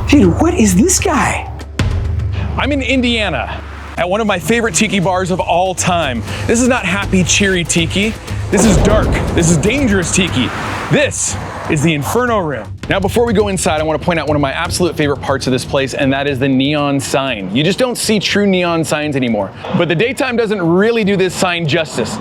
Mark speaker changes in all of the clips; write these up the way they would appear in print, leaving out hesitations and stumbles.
Speaker 1: Dude, what is this guy?
Speaker 2: I'm in Indiana at one of my favorite tiki bars of all time. This is not happy, cheery tiki. This is dark. This is dangerous tiki. This is the Inferno Room. Now, before we go inside, I want to point out one of my absolute favorite parts of this place, and that is the neon sign. You just don't see true neon signs anymore. But the daytime doesn't really do this sign justice.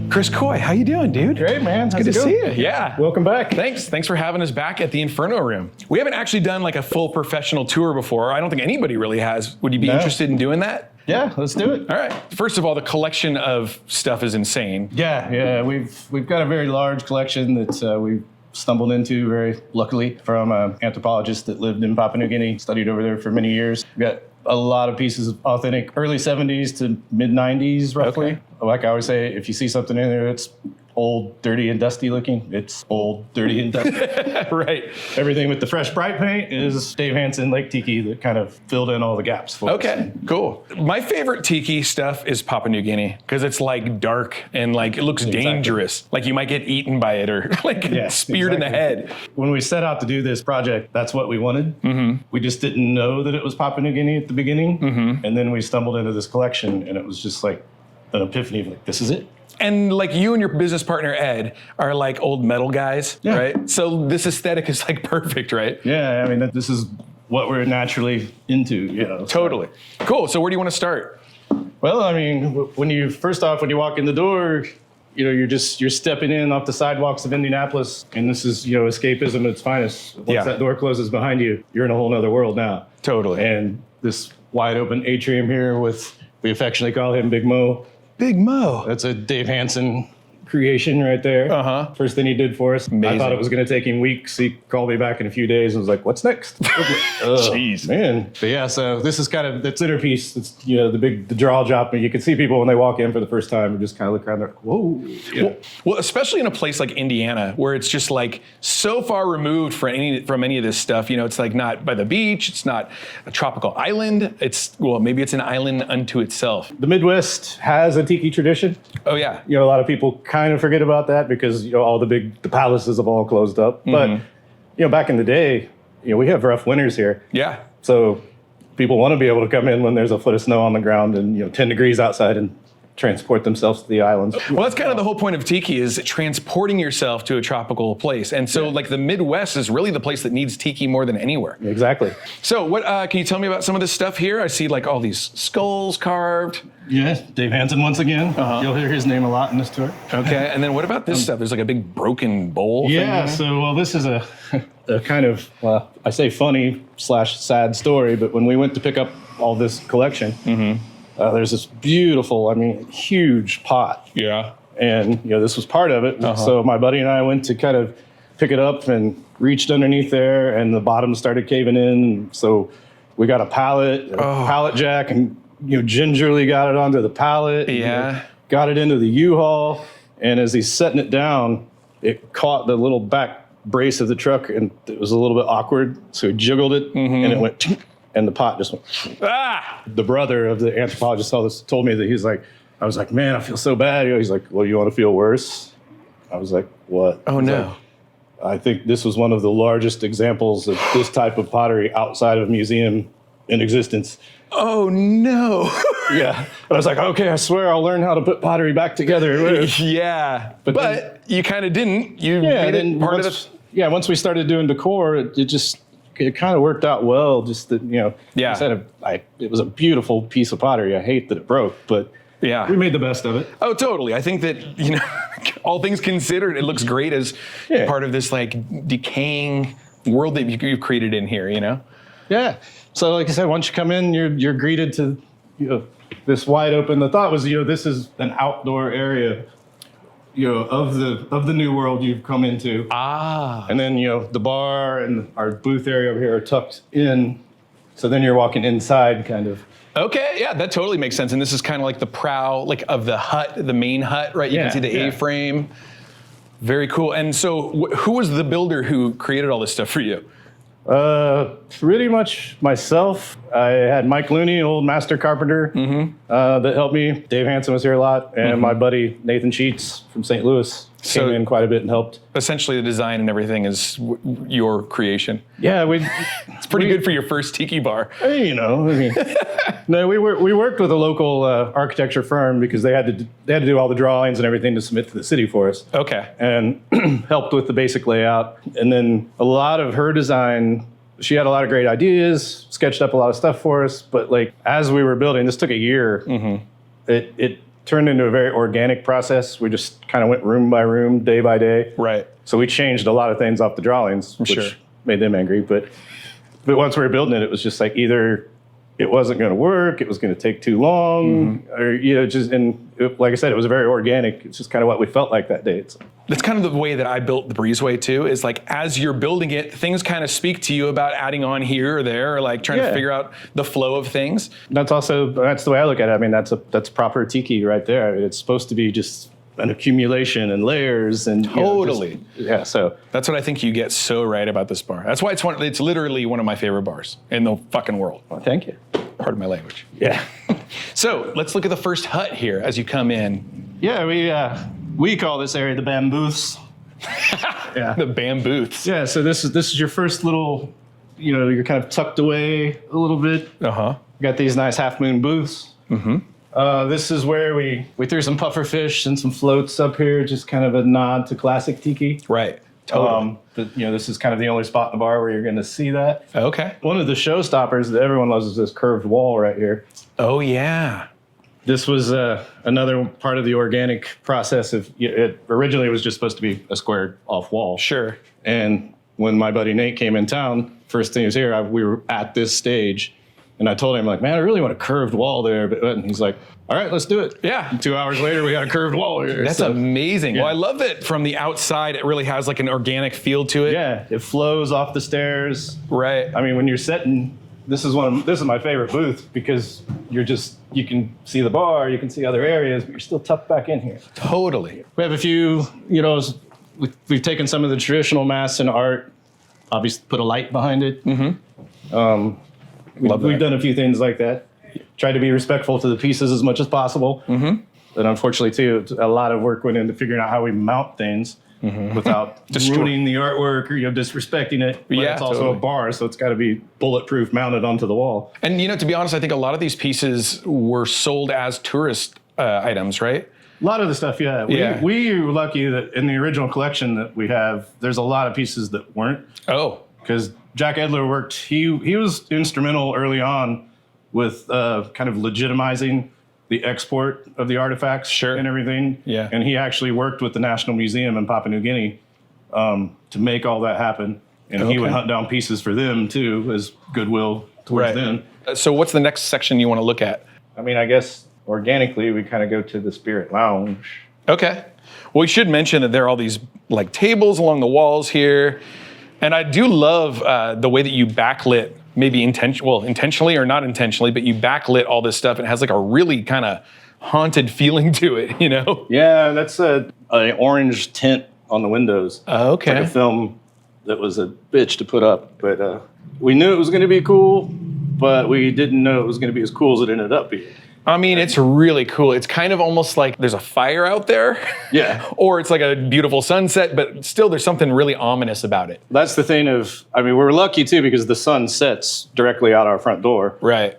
Speaker 2: Chris Coy, how you doing, dude?
Speaker 3: Great, man.
Speaker 2: It's good to see you. Yeah.
Speaker 3: Welcome back.
Speaker 2: Thanks for having us back at the Inferno Room. We haven't actually done like a full professional tour before. I don't think anybody really has. Would you be interested in doing that?
Speaker 3: Yeah, let's do it.
Speaker 2: All right. First of all, the collection of stuff is insane.
Speaker 3: Yeah. We've got a very large collection that we've stumbled into very luckily from an anthropologist that lived in Papua New Guinea, studied over there for many years. We've got a lot of pieces of authentic early 70s to mid 90s roughly.
Speaker 2: Okay.
Speaker 3: Like I always say, if you see something in there that's old, dirty, and dusty looking, it's old, dirty, and dusty.
Speaker 2: Right.
Speaker 3: Everything with the fresh, bright paint is Dave Hansen Lake Tiki that kind of filled in all the gaps for us.
Speaker 2: Okay, cool. My favorite tiki stuff is Papua New Guinea because it's like dark and like it looks dangerous. Like you might get eaten by it or like speared in the head.
Speaker 3: When we set out to do this project, that's what we wanted.
Speaker 2: Mm-hmm.
Speaker 3: We just didn't know that it was Papua New Guinea at the beginning.
Speaker 2: Mm-hmm.
Speaker 3: And then we stumbled into this collection and it was just like an epiphany of like, this is it.
Speaker 2: And like you and your business partner, Ed, are like old metal guys, right? So this aesthetic is like perfect, right?
Speaker 3: Yeah, I mean, this is what we're naturally into, you know.
Speaker 2: Totally. Cool, so where do you want to start?
Speaker 3: Well, I mean, when you walk in the door, you know, you're stepping in off the sidewalks of Indianapolis, and this is, you know, escapism at its finest. Once that door closes behind you, you're in a whole nother world now.
Speaker 2: Totally.
Speaker 3: And this wide open atrium here with, we affectionately call him Big Mo.
Speaker 2: Big Mo.
Speaker 3: That's a Dave Hansen creation right there.
Speaker 2: Uh-huh.
Speaker 3: First thing he did for us.
Speaker 2: Amazing.
Speaker 3: I thought it was going to take him weeks. He called me back in a few days and was like, what's next?
Speaker 2: Jeez.
Speaker 3: Man. But yeah, so this is kind of the centerpiece. It's, you know, the draw drop. And you can see people when they walk in for the first time and just kind of look around there, whoa. Yeah.
Speaker 2: Well, especially in a place like Indiana, where it's just like so far removed from any of this stuff. You know, it's like not by the beach. It's not a tropical island. Maybe it's an island unto itself.
Speaker 3: The Midwest has a tiki tradition.
Speaker 2: Oh yeah.
Speaker 3: You know, a lot of people kind of forget about that because, you know, all the palaces have all closed up.
Speaker 2: Mm-hmm.
Speaker 3: But, you know, back in the day, you know, we have rough winters here.
Speaker 2: Yeah.
Speaker 3: So people want to be able to come in when there's a foot of snow on the ground and, you know, 10 degrees outside and transport themselves to the islands.
Speaker 2: Well, that's kind of the whole point of tiki is transporting yourself to a tropical place. And so like the Midwest is really the place that needs tiki more than anywhere.
Speaker 3: Exactly.
Speaker 2: So what can you tell me about some of this stuff here? I see like all these skulls carved.
Speaker 3: Yeah, Dave Hansen once again.
Speaker 2: Uh-huh.
Speaker 3: You'll hear his name a lot in this tour.
Speaker 2: Okay, and then what about this stuff? There's like a big broken bowl
Speaker 3: Yeah,
Speaker 2: thing.
Speaker 3: so, well, this is a kind of, well, I say funny / sad story, but when we went to pick up all this collection, there's this beautiful, I mean, huge pot.
Speaker 2: Yeah.
Speaker 3: And, you know, this was part of it. So my buddy and I went to kind of pick it up and reached underneath there, and the bottom started caving in. So we got a pallet, pallet jack, and, you know, gingerly got it onto the pallet.
Speaker 2: Yeah.
Speaker 3: You know, got it into the U-Haul, and as he's setting it down, it caught the little back brace of the truck, and it was a little bit awkward. So he jiggled it, and it went, and the pot just went.
Speaker 2: Ah!
Speaker 3: The brother of the anthropologist told me that I was like, man, I feel so bad. You know, he's like, well, you want to feel worse? I was like, what?
Speaker 2: Oh, no.
Speaker 3: Like, I think this was one of the largest examples of this type of pottery outside of a museum in existence.
Speaker 2: Oh, no.
Speaker 3: Yeah. But I was like, okay, I swear I'll learn how to put pottery back together.
Speaker 2: Yeah. But
Speaker 3: then,
Speaker 2: you kind of didn't. You made it part of it.
Speaker 3: Yeah, once we started doing decor, it kind of worked out well. Just that, you know, it was a beautiful piece of pottery. I hate that it broke, but
Speaker 2: yeah,
Speaker 3: we made the best of it.
Speaker 2: Oh, totally. I think that, you know, all things considered, it looks great as part of this like decaying world that you've created in here, you know?
Speaker 3: Yeah. So like I said, once you come in, you're greeted to, you know, this wide open. The thought was, you know, this is an outdoor area, you know, of the new world you've come into.
Speaker 2: Ah.
Speaker 3: And then, you know, the bar and our booth area over here are tucked in So then you're walking inside, kind of.
Speaker 2: Okay, yeah, that totally makes sense. And this is kind of like the prow, like of the hut, the main hut, right? You can see the A-frame. Very cool. And so who was the builder who created all this stuff for you?
Speaker 3: Pretty much myself. I had Mike Looney, old master carpenter, that helped me. Dave Hansen was here a lot, and my buddy Nathan Sheets from St. Louis came in quite a bit and helped.
Speaker 2: Essentially, the design and everything is your creation.
Speaker 3: Yeah,
Speaker 2: it's pretty good for your first tiki bar.
Speaker 3: You know, I mean, no, we worked with a local architecture firm because they had to do all the drawings and everything to submit to the city for us.
Speaker 2: Okay.
Speaker 3: And helped with the basic layout, and then a lot of her design. She had a lot of great ideas, sketched up a lot of stuff for us, but like as we were building, this took a year. It turned into a very organic process. We just kind of went room by room, day by day.
Speaker 2: Right.
Speaker 3: So we changed a lot of things off the drawings, which made them angry. But once we were building it, it was just like either it wasn't going to work, it was going to take too long, or like I said, it was very organic. It's just kind of what we felt like that day.
Speaker 2: That's kind of the way that I built the Breezeway too, is like as you're building it, things kind of speak to you about adding on here or there, or like trying to figure out the flow of things. That's
Speaker 3: the way I look at it. I mean, that's proper Tiki right there. I mean, it's supposed to be just an accumulation and layers and
Speaker 2: totally.
Speaker 3: So
Speaker 2: that's what I think you get so right about this bar. That's why it's literally one of my favorite bars in the fucking world.
Speaker 3: Well, thank you.
Speaker 2: Pardon my language.
Speaker 3: Yeah.
Speaker 2: So let's look at the first hut here as you come in.
Speaker 3: Yeah, we call this area the bambooths.
Speaker 2: The bambooths.
Speaker 3: Yeah. So this is your first little, you're kind of tucked away a little bit. Got these nice half moon booths. This is where we threw some puffer fish and some floats up here, just kind of a nod to classic Tiki.
Speaker 2: Right. Totally.
Speaker 3: This is kind of the only spot in the bar where you're going to see that.
Speaker 2: Okay.
Speaker 3: One of the showstoppers that everyone loves is this curved wall right here.
Speaker 2: Oh, yeah.
Speaker 3: This was another part of the organic process of it. Originally, it was just supposed to be a squared off wall.
Speaker 2: Sure.
Speaker 3: And when my buddy Nate came in town, first thing he was here, we were at this stage. And I told him, like, man, I really want a curved wall there. And he's like, all right, let's do it.
Speaker 2: Yeah.
Speaker 3: And 2 hours later, we got a curved wall here.
Speaker 2: That's amazing. Yeah. Well, I love that from the outside, it really has like an organic feel to it.
Speaker 3: Yeah, it flows off the stairs.
Speaker 2: Right.
Speaker 3: I mean, when you're setting, this is my favorite booth because you can see the bar, you can see other areas, but you're still tucked back in here.
Speaker 2: Totally.
Speaker 3: We have a few, we've taken some of the traditional masks and art, obviously put a light behind it. We've done a few things like that. Tried to be respectful to the pieces as much as possible. And unfortunately, too, a lot of work went into figuring out how we mount things without ruining the artwork or disrespecting it. But it's also a bar, so it's got to be bulletproof mounted onto the wall.
Speaker 2: And to be honest, I think a lot of these pieces were sold as tourist items, right?
Speaker 3: A lot of the stuff, yeah. We were lucky that in the original collection that we have, there's a lot of pieces that weren't.
Speaker 2: Oh.
Speaker 3: Because Jack Edler worked, he was instrumental early on with kind of legitimizing the export of the artifacts and everything. Yeah. And he actually worked with the National Museum in Papua New Guinea to make all that happen. And he would hunt down pieces for them, too, as goodwill towards them.
Speaker 2: So what's the next section you want to look at?
Speaker 3: I mean, I guess organically, we kind of go to the Spirit Lounge.
Speaker 2: Okay. Well, we should mention that there are all these like tables along the walls here. And I do love the way that you backlit, maybe intentionally or not intentionally, but you backlit all this stuff. And it has like a really kind of haunted feeling to it,
Speaker 3: Yeah, that's an orange tint on the windows.
Speaker 2: Okay.
Speaker 3: It's like a film that was a bitch to put up. But we knew it was going to be cool, but we didn't know it was going to be as cool as it ended up being.
Speaker 2: I mean, it's really cool. It's kind of almost like there's a fire out there.
Speaker 3: Yeah.
Speaker 2: Or it's like a beautiful sunset, but still there's something really ominous about it.
Speaker 3: That's the thing we're lucky too because the sun sets directly out our front door.
Speaker 2: Right.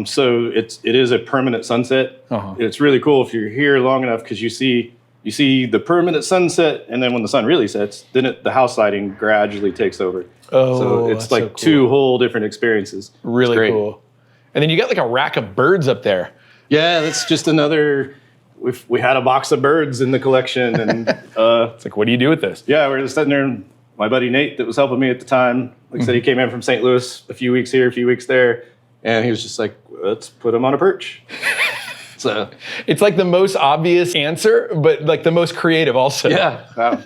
Speaker 3: So it is a permanent sunset. It's really cool if you're here long enough because you see the permanent sunset, and then when the sun really sets, then the house lighting gradually takes over.
Speaker 2: Oh,
Speaker 3: so it's like two whole different experiences.
Speaker 2: Really cool. And then you got like a rack of birds up there.
Speaker 3: Yeah, that's just another. We had a box of birds in the collection, and
Speaker 2: it's like, what do you do with this?
Speaker 3: Yeah, we're just sitting there. And my buddy Nate, that was helping me at the time, like I said, he came in from St. Louis, a few weeks here, a few weeks there, and he was just like, "Let's put him on a perch." So
Speaker 2: it's like the most obvious answer, but like the most creative also.
Speaker 3: Yeah,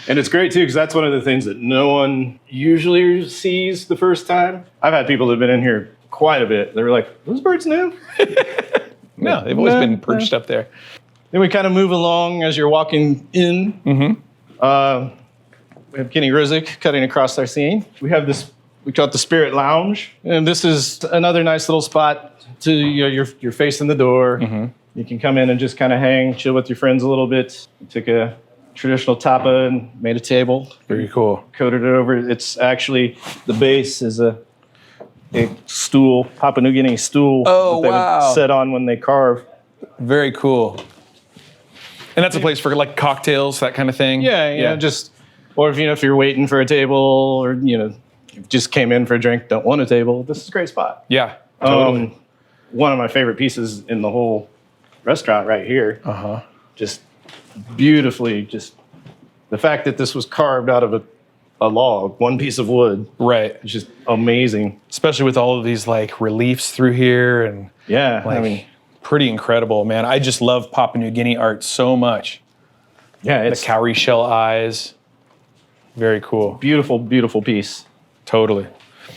Speaker 3: and it's great too because that's one of the things that no one usually sees the first time. I've had people that have been in here quite a bit. They were like, those birds new?
Speaker 2: No, they've always been perched up there.
Speaker 3: Then we kind of move along as you're walking in. Mm-hmm. We have Ken Ruzic cutting across our scene. We have this, we call it the Spirit Lounge. And this is another nice little spot to, you're facing the door. Mm-hmm. You can come in and just kind of hang, chill with your friends a little bit. We took a traditional tapa and made a table.
Speaker 2: Very cool.
Speaker 3: Coated it over. It's actually, the base is a stool, Papua New Guinea stool that they would sit on when they carve.
Speaker 2: Very cool. And that's a place for like cocktails, that kind of thing?
Speaker 3: Yeah. Just, or if you're waiting for a table or, just came in for a drink, don't want a table, this is a great spot.
Speaker 2: Yeah, totally.
Speaker 3: One of my favorite pieces in the whole restaurant right here. Just beautifully, just the fact that this was carved out of a log, one piece of wood.
Speaker 2: Right.
Speaker 3: It's just amazing.
Speaker 2: Especially with all of these like reliefs through here and pretty incredible, man. I just love Papua New Guinea art so much.
Speaker 3: Yeah, it's
Speaker 2: the cowrie shell eyes. Very cool.
Speaker 3: Beautiful, beautiful piece.
Speaker 2: Totally.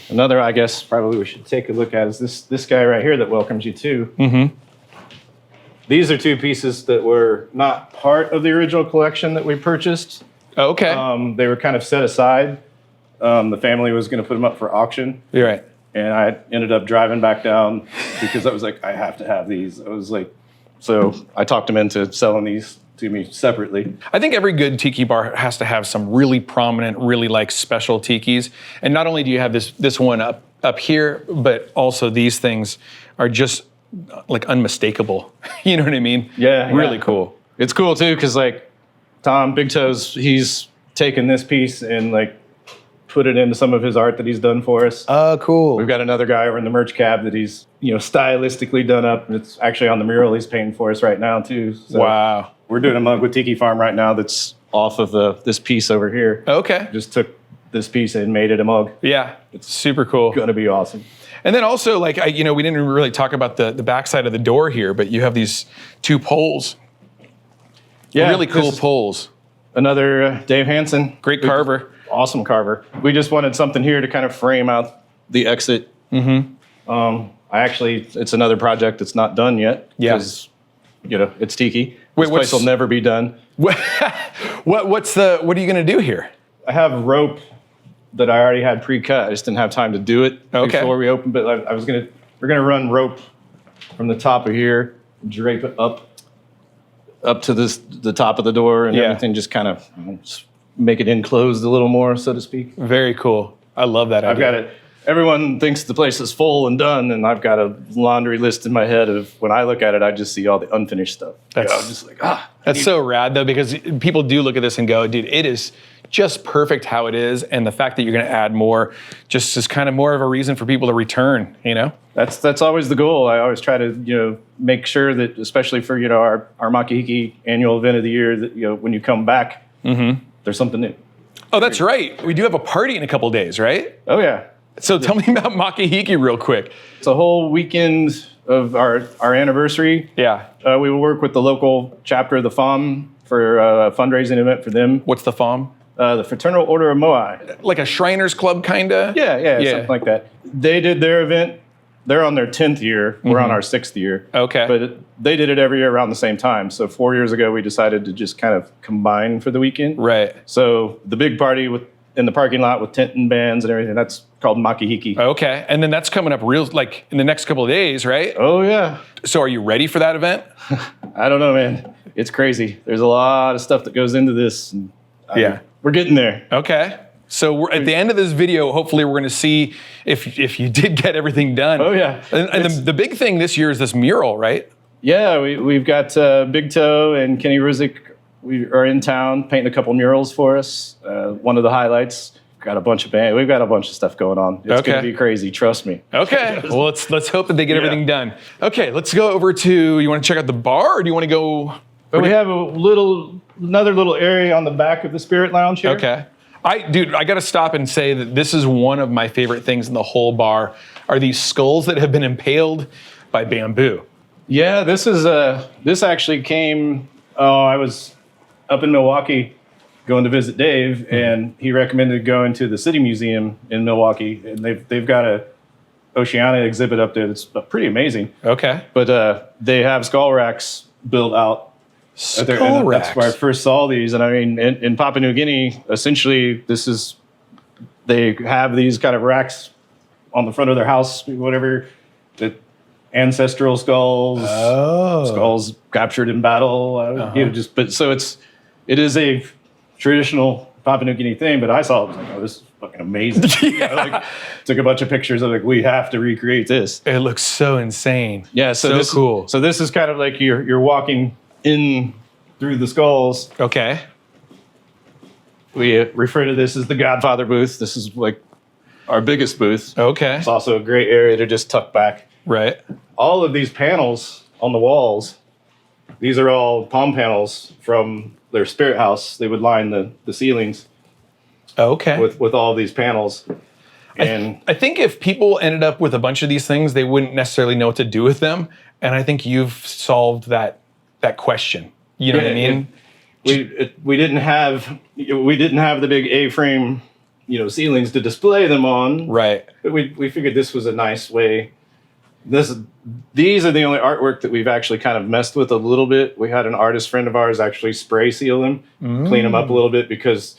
Speaker 3: Another, I guess, probably we should take a look at is this guy right here that welcomes you too.
Speaker 2: Mm-hmm.
Speaker 3: These are two pieces that were not part of the original collection that we purchased.
Speaker 2: Oh, okay.
Speaker 3: They were kind of set aside. The family was going to put them up for auction.
Speaker 2: You're right.
Speaker 3: And I ended up driving back down because I was like, I have to have these. I was like, so I talked them into selling these to me separately.
Speaker 2: I think every good tiki bar has to have some really prominent, really like special tikis. And not only do you have this one up here, but also these things are just like unmistakable. You know what I mean?
Speaker 3: Yeah.
Speaker 2: Really cool.
Speaker 3: It's cool too because like Tom Big Toes, he's taken this piece and like put it into some of his art that he's done for us.
Speaker 2: Oh, cool.
Speaker 3: We've got another guy over in the merch cab that he's, stylistically done up. And it's actually on the mural he's painting for us right now too. So
Speaker 2: wow.
Speaker 3: We're doing a mug with Tiki Farm right now that's off of this piece over here.
Speaker 2: Okay.
Speaker 3: Just took this piece and made it a mug.
Speaker 2: Yeah, it's super cool.
Speaker 3: Going to be awesome.
Speaker 2: And then also, like, we didn't really talk about the backside of the door here, but you have these two poles. Yeah. Really cool poles.
Speaker 3: Another Dave Hansen.
Speaker 2: Great carver.
Speaker 3: Awesome carver. We just wanted something here to kind of frame out the exit. Mm-hmm. It's another project that's not done yet.
Speaker 2: Yeah.
Speaker 3: Because, it's Tiki.
Speaker 2: Wait,
Speaker 3: this place will never be done.
Speaker 2: What are you going to do here?
Speaker 3: I have rope that I already had pre-cut. I just didn't have time to do it before we opened. But we're gonna run rope from the top of here, drape it up to the top of the door, and everything just kind of make it enclosed a little more, so to speak.
Speaker 2: Very cool. I love that idea.
Speaker 3: I've got it. Everyone thinks the place is full and done, and I've got a laundry list in my head of when I look at it, I just see all the unfinished stuff. I'm just like,
Speaker 2: That's so rad though, because people do look at this and go, dude, it is just perfect how it is, and the fact that you're going to add more just is kind of more of a reason for people to return.
Speaker 3: That's always the goal. I always try to make sure that, especially for our Makahiki annual event of the year, that when you come back, there's something new.
Speaker 2: Oh, that's right. We do have a party in a couple days, right?
Speaker 3: Oh yeah.
Speaker 2: So tell me about Makahiki real quick.
Speaker 3: It's a whole weekend of our anniversary.
Speaker 2: Yeah.
Speaker 3: We will work with the local chapter of the FOM for a fundraising event for them.
Speaker 2: What's the FOM?
Speaker 3: The Fraternal Order of Moai.
Speaker 2: Like a Shriners Club, kind of?
Speaker 3: Yeah, something like that. They did their event. They're on their 10th year. We're on our 6th year.
Speaker 2: Okay.
Speaker 3: But they did it every year around the same time. So 4 years ago, we decided to just kind of combine for the weekend.
Speaker 2: Right.
Speaker 3: So the big party in the parking lot with tent and bands and everything, that's called Makahiki.
Speaker 2: Okay. And then that's coming up in the next couple of days, right?
Speaker 3: Oh, yeah.
Speaker 2: So are you ready for that event?
Speaker 3: I don't know, man. It's crazy. There's a lot of stuff that goes into this. And we're getting there.
Speaker 2: Okay. So we're at the end of this video, hopefully we're going to see if you did get everything done.
Speaker 3: Oh, yeah.
Speaker 2: And the big thing this year is this mural, right?
Speaker 3: Yeah, we've got Big Toe and Ken Ruzic. We are in town painting a couple murals for us. One of the highlights. We've got a bunch of stuff going on. It's going to be crazy, trust me.
Speaker 2: Okay. Well, let's hope that they get everything done. Okay, let's go over to, you want to check out the bar, or do you want to go?
Speaker 3: We have another little area on the back of the Spirit Lounge here.
Speaker 2: Okay. I got to stop and say that this is one of my favorite things in the whole bar, are these skulls that have been impaled by bamboo.
Speaker 3: Yeah, this actually came, I was up in Milwaukee going to visit Dave, and he recommended going to the City Museum in Milwaukee, and they've got a Oceania exhibit up there that's pretty amazing.
Speaker 2: Okay.
Speaker 3: But they have skull racks built out.
Speaker 2: Skull racks.
Speaker 3: That's where I first saw these. And I mean, in Papua New Guinea, essentially, they have these kind of racks on the front of their house, whatever, the ancestral skulls, skulls captured in battle. It is a traditional Papua New Guinea thing, but I saw it, I was like, oh, this is fucking amazing. Took a bunch of pictures of we have to recreate this.
Speaker 2: It looks so insane.
Speaker 3: Yeah, so
Speaker 2: cool.
Speaker 3: So this is kind of like you're walking in through the skulls.
Speaker 2: Okay.
Speaker 3: We refer to this as the Godfather booth. This is like our biggest booth.
Speaker 2: Okay.
Speaker 3: It's also a great area to just tuck back.
Speaker 2: Right.
Speaker 3: All of these panels on the walls, these are all palm panels from their spirit house. They would line the ceilings
Speaker 2: Okay.
Speaker 3: with all these panels. And
Speaker 2: I think if people ended up with a bunch of these things, they wouldn't necessarily know what to do with them. And I think you've solved that question. You know what I mean?
Speaker 3: We didn't have the big A-frame, ceilings to display them on.
Speaker 2: Right.
Speaker 3: But we figured this was a nice way. These are the only artwork that we've actually kind of messed with a little bit. We had an artist friend of ours actually spray seal them, clean them up a little bit because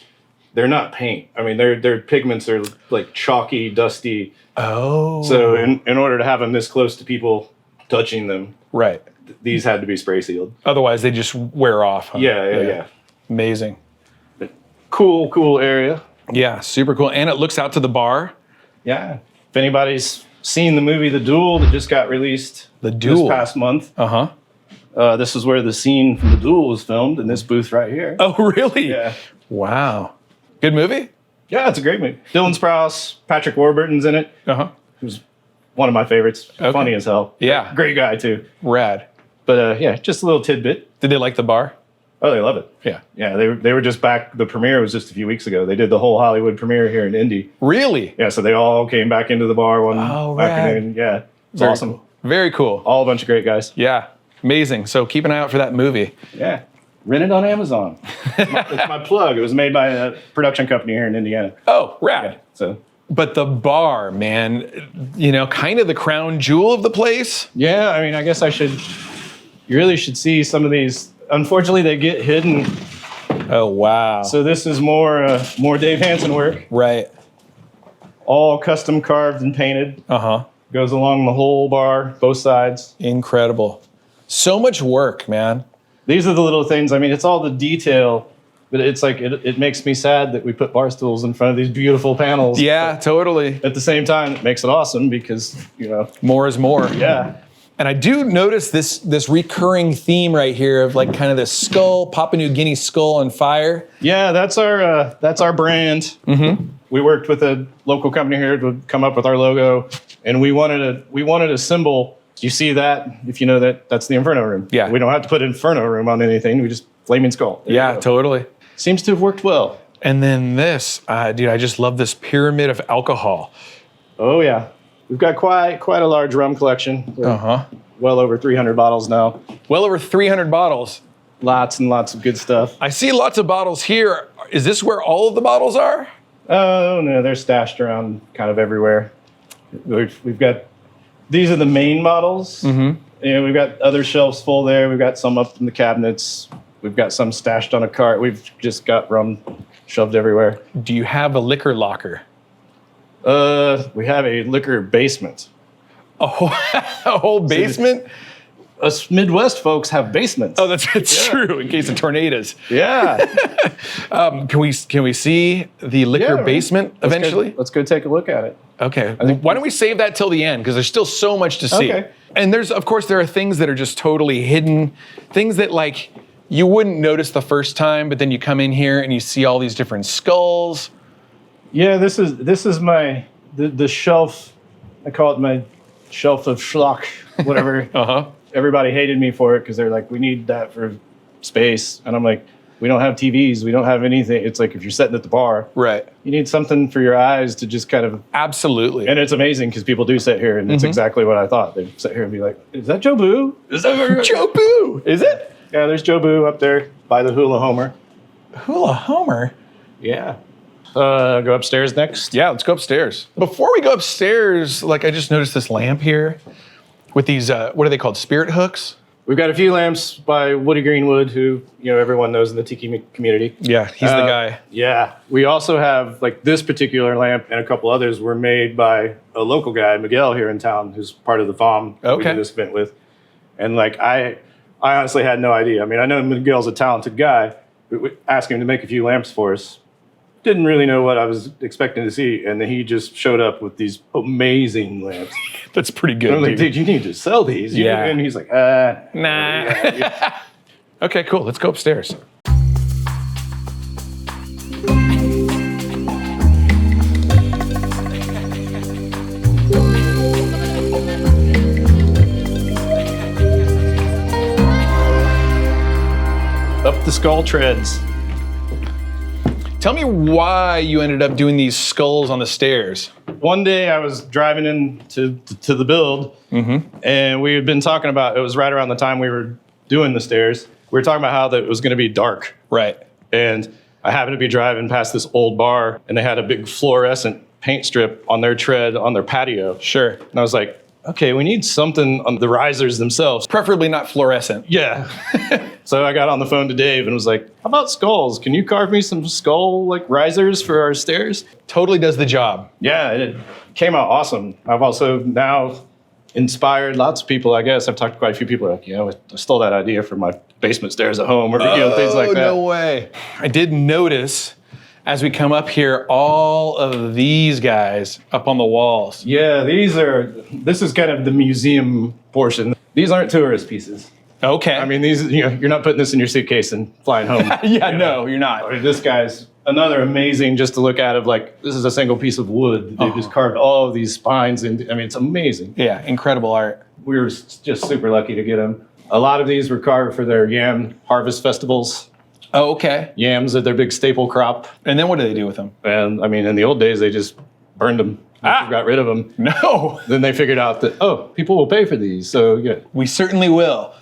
Speaker 3: they're not paint. I mean, their pigments are like chalky, dusty.
Speaker 2: Oh.
Speaker 3: So in order to have them this close to people touching them,
Speaker 2: right,
Speaker 3: these had to be spray sealed.
Speaker 2: Otherwise, they just wear off. Huh?
Speaker 3: Yeah.
Speaker 2: Amazing.
Speaker 3: Cool area.
Speaker 2: Yeah, super cool. And it looks out to the bar.
Speaker 3: Yeah. If anybody's seen the movie The Duel that just got released this past month. This is where the scene from The Duel was filmed, in this booth right here.
Speaker 2: Oh, really?
Speaker 3: Yeah.
Speaker 2: Wow. Good movie?
Speaker 3: Yeah, it's a great movie. Dylan Sprouse, Patrick Warburton's in it. Who's one of my favorites. Okay. Funny as hell.
Speaker 2: Yeah.
Speaker 3: Great guy, too.
Speaker 2: Rad.
Speaker 3: But just a little tidbit.
Speaker 2: Did they like the bar?
Speaker 3: Oh, they love it.
Speaker 2: Yeah.
Speaker 3: Yeah, they were just back. The premiere was just a few weeks ago. They did the whole Hollywood premiere here in Indy.
Speaker 2: Really?
Speaker 3: Yeah, so they all came back into the bar one afternoon. Yeah, it's awesome.
Speaker 2: Cool. Very cool.
Speaker 3: All a bunch of great guys.
Speaker 2: Yeah, amazing. So keep an eye out for that movie.
Speaker 3: Yeah, rent it on Amazon. It's my plug. It was made by a production company here in Indiana.
Speaker 2: Oh, rad.
Speaker 3: Yeah, so.
Speaker 2: But the bar, man, kind of the crown jewel of the place.
Speaker 3: Yeah, I mean, I guess you really should see some of these. Unfortunately, they get hidden.
Speaker 2: Oh, wow.
Speaker 3: So this is more Dave Hansen work.
Speaker 2: Right.
Speaker 3: All custom carved and painted. Goes along the whole bar, both sides.
Speaker 2: Incredible. So much work, man.
Speaker 3: These are the little things. I mean, it's all the detail, but it's like, it makes me sad that we put bar stools in front of these beautiful panels.
Speaker 2: Yeah, totally.
Speaker 3: At the same time, it makes it awesome because,
Speaker 2: more is more.
Speaker 3: Yeah.
Speaker 2: And I do notice this recurring theme right here of like kind of this skull, Papua New Guinea skull on fire.
Speaker 3: Yeah, that's our brand. We worked with a local company here to come up with our logo, and we wanted a symbol. You see that? If you know that's the Inferno Room.
Speaker 2: Yeah.
Speaker 3: We don't have to put Inferno Room on anything. We just flaming skull.
Speaker 2: Yeah, totally.
Speaker 3: Seems to have worked well.
Speaker 2: And then this, dude, I just love this pyramid of alcohol.
Speaker 3: Oh yeah. We've got quite a large rum collection. Well over 300 bottles now.
Speaker 2: Well over 300 bottles.
Speaker 3: Lots and lots of good stuff.
Speaker 2: I see lots of bottles here. Is this where all of the bottles are?
Speaker 3: Oh, no, they're stashed around kind of everywhere. We've got, these are the main bottles. We've got other shelves full there. We've got some up in the cabinets. We've got some stashed on a cart. We've just got rum shoved everywhere.
Speaker 2: Do you have a liquor locker?
Speaker 3: We have a liquor basement.
Speaker 2: A whole basement?
Speaker 3: Us Midwest folks have basements.
Speaker 2: Oh, that's true, in case of tornadoes.
Speaker 3: Yeah.
Speaker 2: Can we see the liquor basement eventually?
Speaker 3: Let's go take a look at it.
Speaker 2: Okay. Why don't we save that till the end? Because there's still so much to see.
Speaker 3: Okay.
Speaker 2: And there are things that are just totally hidden. Things that like you wouldn't notice the first time, but then you come in here and you see all these different skulls.
Speaker 3: Yeah, this is the shelf. I call it my shelf of schlock, whatever. Everybody hated me for it because they're like, we need that for space. And I'm like, we don't have TVs. We don't have anything. It's like if you're sitting at the bar,
Speaker 2: right? You
Speaker 3: need something for your eyes to just kind of.
Speaker 2: Absolutely.
Speaker 3: And it's amazing because people do sit here and it's exactly what I thought. They sit here and be like, is that Joe Boo?
Speaker 2: Is that Joe Boo? Is it?
Speaker 3: Yeah, there's Joe Boo up there by the Hula Homer.
Speaker 2: Hula Homer?
Speaker 3: Yeah. Go upstairs next.
Speaker 2: Yeah, let's go upstairs. Before we go upstairs, like I just noticed this lamp here with these, what are they called? Spirit hooks?
Speaker 3: We've got a few lamps by Woody Greenwood, who everyone knows in the Tiki community.
Speaker 2: Yeah, he's the guy.
Speaker 3: Yeah. We also have like this particular lamp and a couple others were made by a local guy, Miguel, here in town, who's part of the FOM we did this event with. And like I honestly had no idea. I mean, I know Miguel's a talented guy, but we asked him to make a few lamps for us. Didn't really know what I was expecting to see, and then he just showed up with these amazing lamps.
Speaker 2: That's pretty good.
Speaker 3: I'm like, dude, you need to sell these.
Speaker 2: Yeah.
Speaker 3: And he's like,
Speaker 2: nah.
Speaker 3: Yeah.
Speaker 2: Okay, cool. Let's go upstairs.
Speaker 3: Up the skull treads.
Speaker 2: Tell me why you ended up doing these skulls on the stairs.
Speaker 3: One day I was driving in to the build, and we had been talking about, it was right around the time we were doing the stairs, we were talking about how that it was going to be dark.
Speaker 2: Right.
Speaker 3: And I happened to be driving past this old bar, and they had a big fluorescent paint strip on their tread on their patio.
Speaker 2: Sure.
Speaker 3: And I was like, okay, we need something on the risers themselves.
Speaker 2: Preferably not fluorescent.
Speaker 3: Yeah. So I got on the phone to Dave and was like, how about skulls? Can you carve me some skull like risers for our stairs?
Speaker 2: Totally does the job.
Speaker 3: Yeah, it came out awesome. I've also now inspired lots of people, I guess. I've talked to quite a few people like, I stole that idea from my basement stairs at home or things like that.
Speaker 2: No way. I did notice as we come up here, all of these guys up on the walls.
Speaker 3: Yeah, this is kind of the museum portion. These aren't tourist pieces.
Speaker 2: Okay.
Speaker 3: I mean, these, you're not putting this in your suitcase and flying home.
Speaker 2: Yeah, no, you're not.
Speaker 3: I mean, this guy's another amazing just to look at of like, this is a single piece of wood. They just carved all of these spines. And I mean, it's amazing.
Speaker 2: Yeah, incredible art.
Speaker 3: We were just super lucky to get them. A lot of these were carved for their yam harvest festivals.
Speaker 2: Oh, okay.
Speaker 3: Yams are their big staple crop.
Speaker 2: And then what do they do with them?
Speaker 3: And I mean, in the old days, they just burned them. Got rid of them.
Speaker 2: No.
Speaker 3: Then they figured out that, people will pay for these. So yeah.
Speaker 2: We certainly will.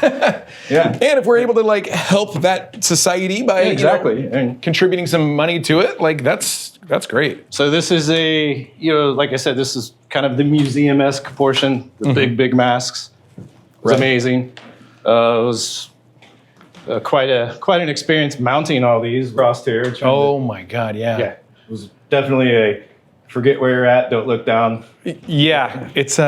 Speaker 3: Yeah.
Speaker 2: And if we're able to like help that society by
Speaker 3: and
Speaker 2: contributing some money to it, like that's great.
Speaker 3: So this is like I said, this is kind of the museum-esque portion, the big masks. It's amazing. It was quite an experience mounting all these across here.
Speaker 2: Oh my God, yeah.
Speaker 3: Yeah, it was definitely a forget where you're at, don't look down.
Speaker 2: Yeah, it's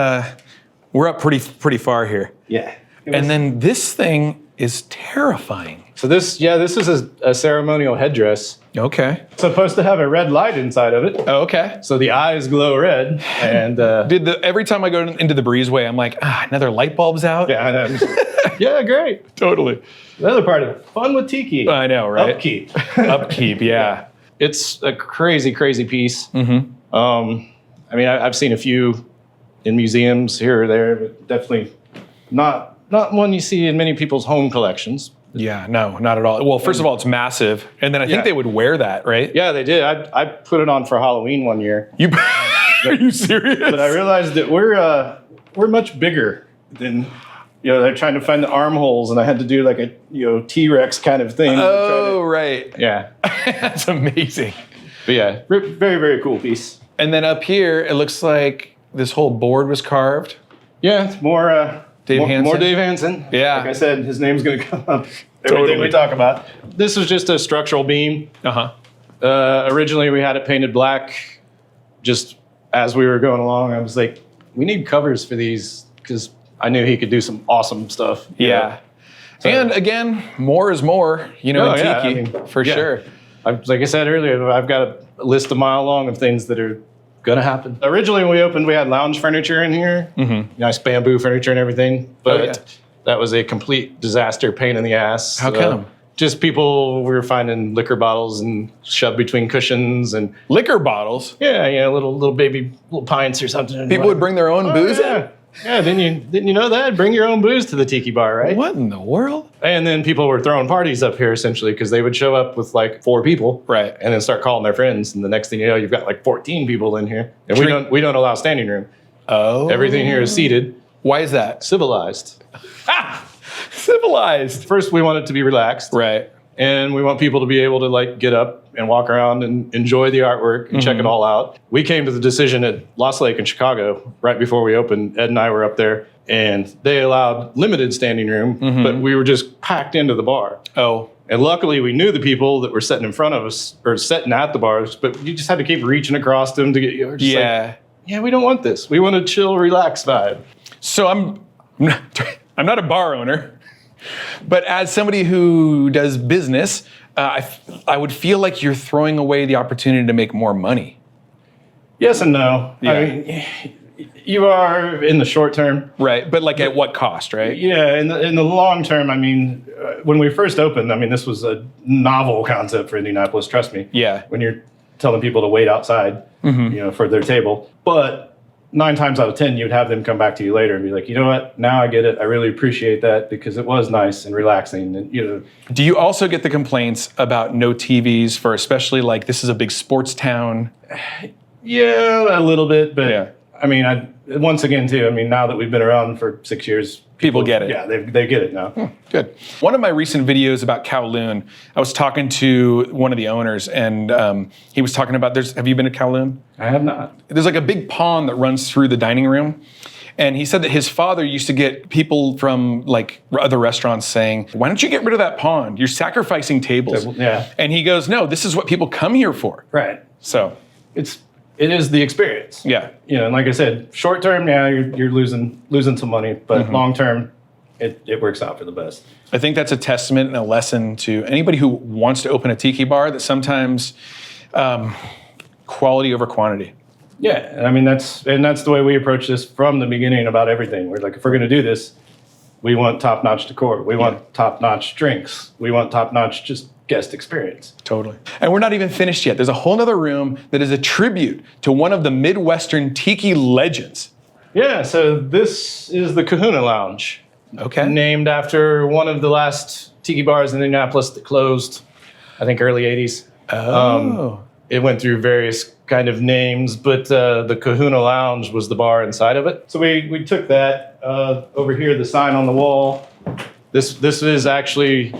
Speaker 2: we're up pretty far here.
Speaker 3: Yeah.
Speaker 2: And then this thing is terrifying.
Speaker 3: So this is a ceremonial headdress.
Speaker 2: Okay.
Speaker 3: It's supposed to have a red light inside of it.
Speaker 2: Oh, okay.
Speaker 3: So the eyes glow red. And
Speaker 2: every time I go into the Breezeway, I'm like, another light bulb's out.
Speaker 3: Yeah, I know. Yeah, great.
Speaker 2: Totally.
Speaker 3: The other part of it, fun with Tiki.
Speaker 2: I know, right?
Speaker 3: Upkeep.
Speaker 2: Upkeep, yeah.
Speaker 3: It's a crazy piece.
Speaker 2: Mm-hmm.
Speaker 3: I mean, I've seen a few in museums here or there, but definitely not one you see in many people's home collections.
Speaker 2: Yeah, no, not at all. Well, first of all, it's massive, and then I think they would wear that, right?
Speaker 3: Yeah, they did. I put it on for Halloween one year.
Speaker 2: Are you serious?
Speaker 3: But I realized that we're much bigger than. They're trying to find the armholes, and I had to do like a T-Rex kind of thing.
Speaker 2: Oh, right.
Speaker 3: Yeah.
Speaker 2: That's amazing.
Speaker 3: But yeah, very, very cool piece.
Speaker 2: And then up here, it looks like this whole board was carved.
Speaker 3: Yeah, it's more
Speaker 2: Dave Hansen.
Speaker 3: More Dave Hansen.
Speaker 2: Yeah.
Speaker 3: Like I said, his name's going to come up.
Speaker 2: Totally.
Speaker 3: Everything we talk about. This was just a structural beam. Originally, we had it painted black. Just as we were going along, I was like, we need covers for these because I knew he could do some awesome stuff.
Speaker 2: Yeah. So, and again, more is more, in Tiki, for sure.
Speaker 3: Like I said earlier, I've got a list a mile long of things that are going to happen. Originally, when we opened, we had lounge furniture in here, nice bamboo furniture and everything, but that was a complete disaster, pain in the ass.
Speaker 2: How come?
Speaker 3: Just people, we were finding liquor bottles and shoved between cushions and
Speaker 2: liquor bottles.
Speaker 3: Yeah, little baby little pints or something.
Speaker 2: People would bring their own booze in.
Speaker 3: Yeah, didn't you know that? Bring your own booze to the Tiki bar, right?
Speaker 2: What in the world?
Speaker 3: And then people were throwing parties up here essentially because they would show up with like 4 people,
Speaker 2: right? And
Speaker 3: then start calling their friends, and the next thing you know, you've got like 14 people in here, and we don't allow standing room.
Speaker 2: Oh,
Speaker 3: everything here is seated.
Speaker 2: Why is that?
Speaker 3: Civilized.
Speaker 2: Civilized.
Speaker 3: First, we want it to be relaxed,
Speaker 2: right?
Speaker 3: and we want people to be able to like get up and walk around and enjoy the artwork and check it all out. We came to the decision at Lost Lake in Chicago right before we opened. Ed and I were up there, and they allowed limited standing room, but we were just packed into the bar.
Speaker 2: Oh.
Speaker 3: And luckily, we knew the people that were sitting in front of us or sitting at the bars, but you just had to keep reaching across them to get you.
Speaker 2: Yeah.
Speaker 3: Yeah, we don't want this. We want a chill, relaxed vibe.
Speaker 2: So I'm not a bar owner, but as somebody who does business, I would feel like you're throwing away the opportunity to make more money.
Speaker 3: Yes and no.
Speaker 2: Yeah.
Speaker 3: I mean, you are in the short term.
Speaker 2: Right, but like at what cost, right?
Speaker 3: Yeah, in the long term, I mean, when we first opened, I mean, this was a novel concept for Indianapolis, trust me.
Speaker 2: Yeah.
Speaker 3: When you're telling people to wait outside, for their table. But 9 times out of 10, you'd have them come back to you later and be like, you know what, now I get it. I really appreciate that because it was nice and relaxing. And,
Speaker 2: Do you also get the complaints about no TVs for especially like this is a big sports town?
Speaker 3: Yeah, a little bit, but
Speaker 2: Yeah.
Speaker 3: I mean, once again, too, I mean, now that we've been around for 6 years,
Speaker 2: People get it.
Speaker 3: Yeah, they get it now.
Speaker 2: Good. One of my recent videos about Kowloon, I was talking to one of the owners, and he was talking about, have you been to Kowloon?
Speaker 3: I have not.
Speaker 2: There's like a big pond that runs through the dining room. And he said that his father used to get people from like other restaurants saying, why don't you get rid of that pond? You're sacrificing tables.
Speaker 3: Yeah.
Speaker 2: And he goes, no, this is what people come here for.
Speaker 3: Right.
Speaker 2: So.
Speaker 3: It is the experience.
Speaker 2: Yeah.
Speaker 3: And like I said, short term, yeah, you're losing some money, but long term, it works out for the best.
Speaker 2: I think that's a testament and a lesson to anybody who wants to open a tiki bar that sometimes quality over quantity.
Speaker 3: Yeah, I mean that's the way we approach this from the beginning about everything. We're like, if we're going to do this, we want top-notch decor. We want top-notch drinks. We want top-notch just guest experience.
Speaker 2: Totally. And we're not even finished yet. There's a whole other room that is a tribute to one of the Midwestern tiki legends.
Speaker 3: Yeah, so this is the Kahuna Lounge.
Speaker 2: Okay.
Speaker 3: Named after one of the last tiki bars in Indianapolis that closed, I think early 80s.
Speaker 2: Oh.
Speaker 3: It went through various kind of names, but the Kahuna Lounge was the bar inside of it. So we took that. Over here, the sign on the wall. This is actually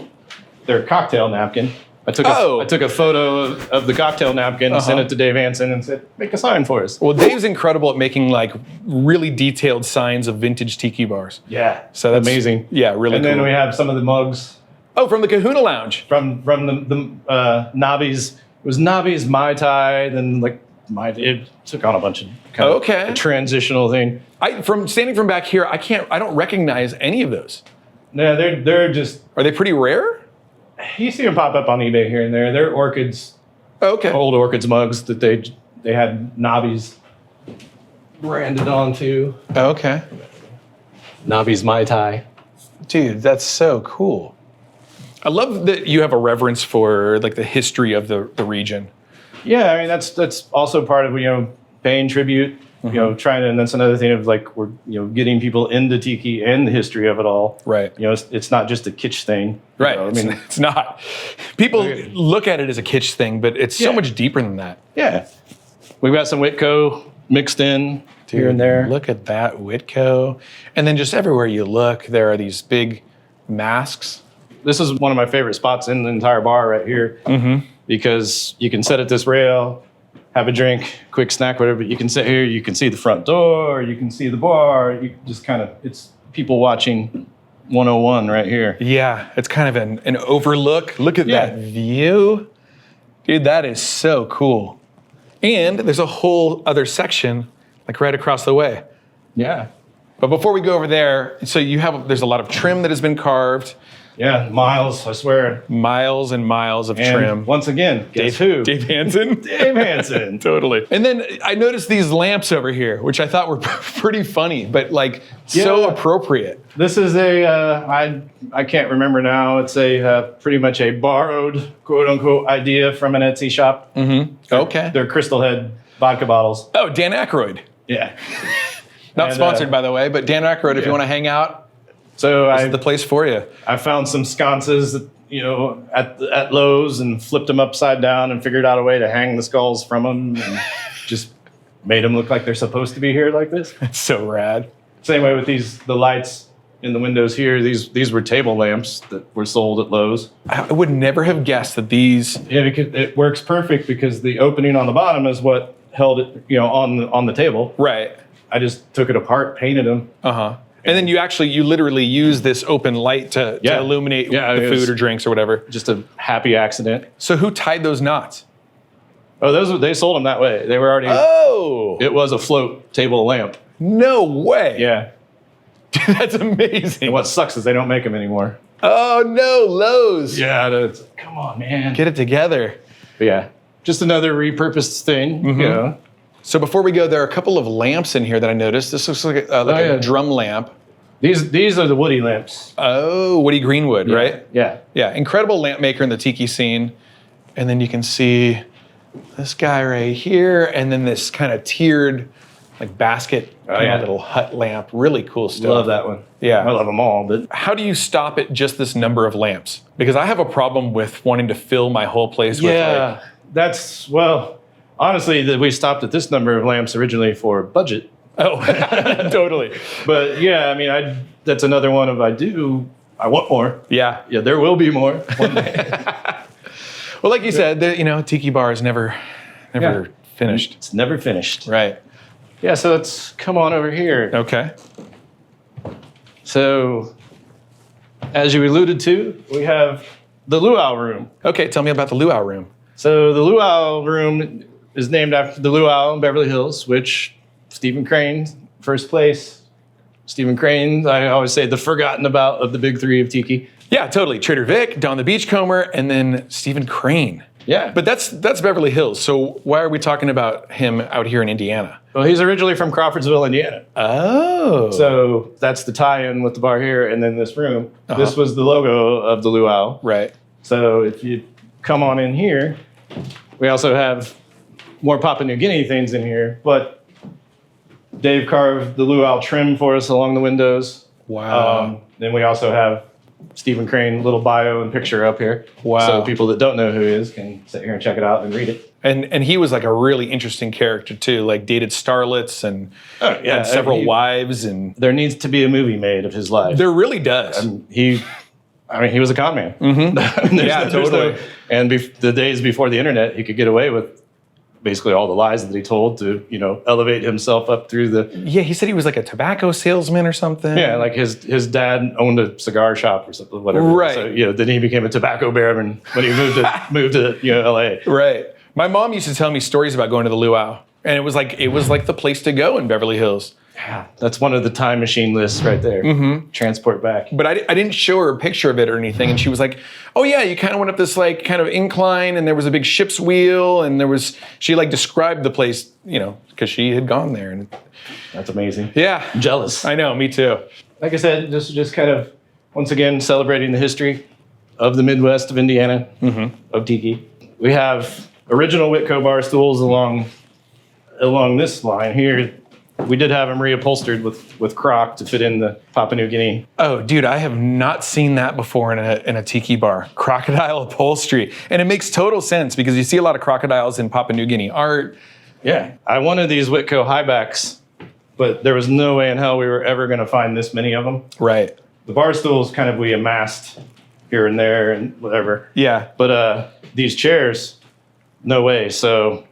Speaker 3: their cocktail napkin. I took a photo of the cocktail napkin and sent it to Dave Hansen and said, make a sign for us.
Speaker 2: Well, Dave's incredible at making like really detailed signs of vintage tiki bars.
Speaker 3: Yeah,
Speaker 2: So that's
Speaker 3: amazing.
Speaker 2: Yeah, really
Speaker 3: and
Speaker 2: cool.
Speaker 3: then we have some of the mugs.
Speaker 2: Oh, from the Kahuna Lounge.
Speaker 3: From the Nobby's. It was Nobby's Mai Tai, then like it took on a bunch of kind of a transitional thing.
Speaker 2: From standing from back here, I don't recognize any of those.
Speaker 3: Yeah, they're just.
Speaker 2: Are they pretty rare?
Speaker 3: You see them pop up on eBay here and there. They're orchids.
Speaker 2: Okay.
Speaker 3: Old orchids mugs that they had Nobby's branded onto.
Speaker 2: Okay.
Speaker 3: Nobby's Mai Tai.
Speaker 2: Dude, that's so cool. I love that you have a reverence for like the history of the region.
Speaker 3: Yeah, I mean that's also part of paying tribute. Trying to, and that's another thing of like we're getting people into tiki and the history of it all.
Speaker 2: Right.
Speaker 3: It's not just a kitsch thing.
Speaker 2: Right. I mean, it's not. People look at it as a kitsch thing, but it's so much deeper than that.
Speaker 3: Yeah. We've got some Whitco mixed in here and there.
Speaker 2: Look at that Whitco, and then just everywhere you look, there are these big masks.
Speaker 3: This is one of my favorite spots in the entire bar right here because you can sit at this rail, have a drink, quick snack, whatever. But you can sit here, you can see the front door, you can see the bar. You just it's people watching 101 right here.
Speaker 2: Yeah, it's kind of an overlook. Look at that view. Dude, that is so cool. And there's a whole other section like right across the way.
Speaker 3: Yeah.
Speaker 2: But before we go over there, so there's a lot of trim that has been carved.
Speaker 3: Yeah, miles, I swear.
Speaker 2: Miles and miles of trim.
Speaker 3: Once again, guess who?
Speaker 2: Dave Hansen?
Speaker 3: Dave Hansen.
Speaker 2: Totally. And then I noticed these lamps over here, which I thought were pretty funny, but like so appropriate.
Speaker 3: This is I can't remember now. It's pretty much a borrowed, quote unquote, idea from an Etsy shop.
Speaker 2: Mm-hmm. Okay.
Speaker 3: They're Crystal Head vodka bottles.
Speaker 2: Oh, Dan Aykroyd.
Speaker 3: Yeah.
Speaker 2: Not sponsored, by the way, but Dan Aykroyd, if you want to hang out,
Speaker 3: so
Speaker 2: this is the place for you.
Speaker 3: I found some sconces, at Lowe's and flipped them upside down and figured out a way to hang the skulls from them and just made them look like they're supposed to be here like this.
Speaker 2: It's so rad.
Speaker 3: Same way with the lights. in the windows here, these were table lamps that were sold at Lowe's.
Speaker 2: I would never have guessed that these.
Speaker 3: Yeah, because it works perfect because the opening on the bottom is what held it, on the table.
Speaker 2: Right.
Speaker 3: I just took it apart, painted them.
Speaker 2: And then you literally use this open light to illuminate the food or drinks or whatever.
Speaker 3: Just a happy accident.
Speaker 2: So who tied those knots?
Speaker 3: Oh, they sold them that way. They were already.
Speaker 2: Oh.
Speaker 3: It was a float table lamp.
Speaker 2: No way.
Speaker 3: Yeah.
Speaker 2: That's amazing.
Speaker 3: And what sucks is they don't make them anymore.
Speaker 2: Oh no, Lowe's.
Speaker 3: Yeah, come on, man.
Speaker 2: Get it together.
Speaker 3: But yeah, just another repurposed thing.
Speaker 2: So before we go, there are a couple of lamps in here that I noticed. This looks like a drum lamp.
Speaker 3: These are the Woody lamps.
Speaker 2: Oh, Woody Greenwood, right?
Speaker 3: Yeah.
Speaker 2: Yeah, incredible lamp maker in the Tiki scene. And then you can see this guy right here, and then this kind of tiered, like basket, little hut lamp. Really cool stuff.
Speaker 3: Love that one.
Speaker 2: Yeah.
Speaker 3: I love them all, but
Speaker 2: How do you stop at just this number of lamps? Because I have a problem with wanting to fill my whole place with
Speaker 3: honestly, we stopped at this number of lamps originally for budget.
Speaker 2: Oh, totally.
Speaker 3: But yeah, I mean, that's another one of I want more.
Speaker 2: Yeah.
Speaker 3: Yeah, there will be more one day.
Speaker 2: Well, like you said, Tiki bar is never finished.
Speaker 3: It's never finished.
Speaker 2: Right.
Speaker 3: Yeah, so let's come on over here.
Speaker 2: Okay.
Speaker 3: So, as you alluded to, we have the Luau room.
Speaker 2: Okay, tell me about the Luau room.
Speaker 3: So the Luau room is named after the Luau in Beverly Hills, which Stephen Crane, first place. Stephen Crane, I always say the forgotten about of the big three of Tiki.
Speaker 2: Yeah, totally. Trader Vic, Don the Beachcomber, and then Stephen Crane.
Speaker 3: Yeah.
Speaker 2: But that's Beverly Hills. So why are we talking about him out here in Indiana?
Speaker 3: Well, he's originally from Crawfordsville, Indiana.
Speaker 2: Oh.
Speaker 3: So that's the tie-in with the bar here and then this room. This was the logo of the Luau.
Speaker 2: Right.
Speaker 3: So if you come on in here, we also have more Papua New Guinea things in here, but Dave carved the Luau trim for us along the windows.
Speaker 2: Wow.
Speaker 3: Then we also have Stephen Crane, little bio and picture up here.
Speaker 2: Wow.
Speaker 3: So people that don't know who he is can sit here and check it out and read it.
Speaker 2: And he was like a really interesting character too, like dated starlets and had several wives, and
Speaker 3: there needs to be a movie made of his life.
Speaker 2: there really does.
Speaker 3: He was a con man.
Speaker 2: Yeah, totally.
Speaker 3: And the days before the internet, he could get away with basically all the lies that he told to, elevate himself up through the.
Speaker 2: Yeah, he said he was like a tobacco salesman or something.
Speaker 3: Yeah, like his dad owned a cigar shop or something, whatever.
Speaker 2: Right.
Speaker 3: So then he became a tobacco baron when he moved to L.A.
Speaker 2: Right. My mom used to tell me stories about going to the Luau, and it was like the place to go in Beverly Hills.
Speaker 3: Yeah, that's one of the time machine lists right there. Mm-hmm. Transport back.
Speaker 2: But I didn't show her a picture of it or anything, and she was like, "Oh yeah, you kind of went up this like kind of incline, and there was a big ship's wheel, and she like described the place, because she had gone there." And
Speaker 3: that's amazing.
Speaker 2: Yeah,
Speaker 3: I'm jealous.
Speaker 2: I know, me too.
Speaker 3: Like I said, just kind of once again celebrating the history of the Midwest of Indiana, of Tiki. We have original Whitco bar stools along this line here. We did have them reupholstered with croc to fit in the Papua New Guinea.
Speaker 2: Oh, dude, I have not seen that before in a Tiki bar. Crocodile upholstery. And it makes total sense because you see a lot of crocodiles in Papua New Guinea art.
Speaker 3: Yeah. I wanted these Whitco highbacks, but there was no way in hell we were ever going to find this many of them.
Speaker 2: Right.
Speaker 3: The bar stools we amassed here and there and whatever.
Speaker 2: Yeah.
Speaker 3: But these chairs, no way. So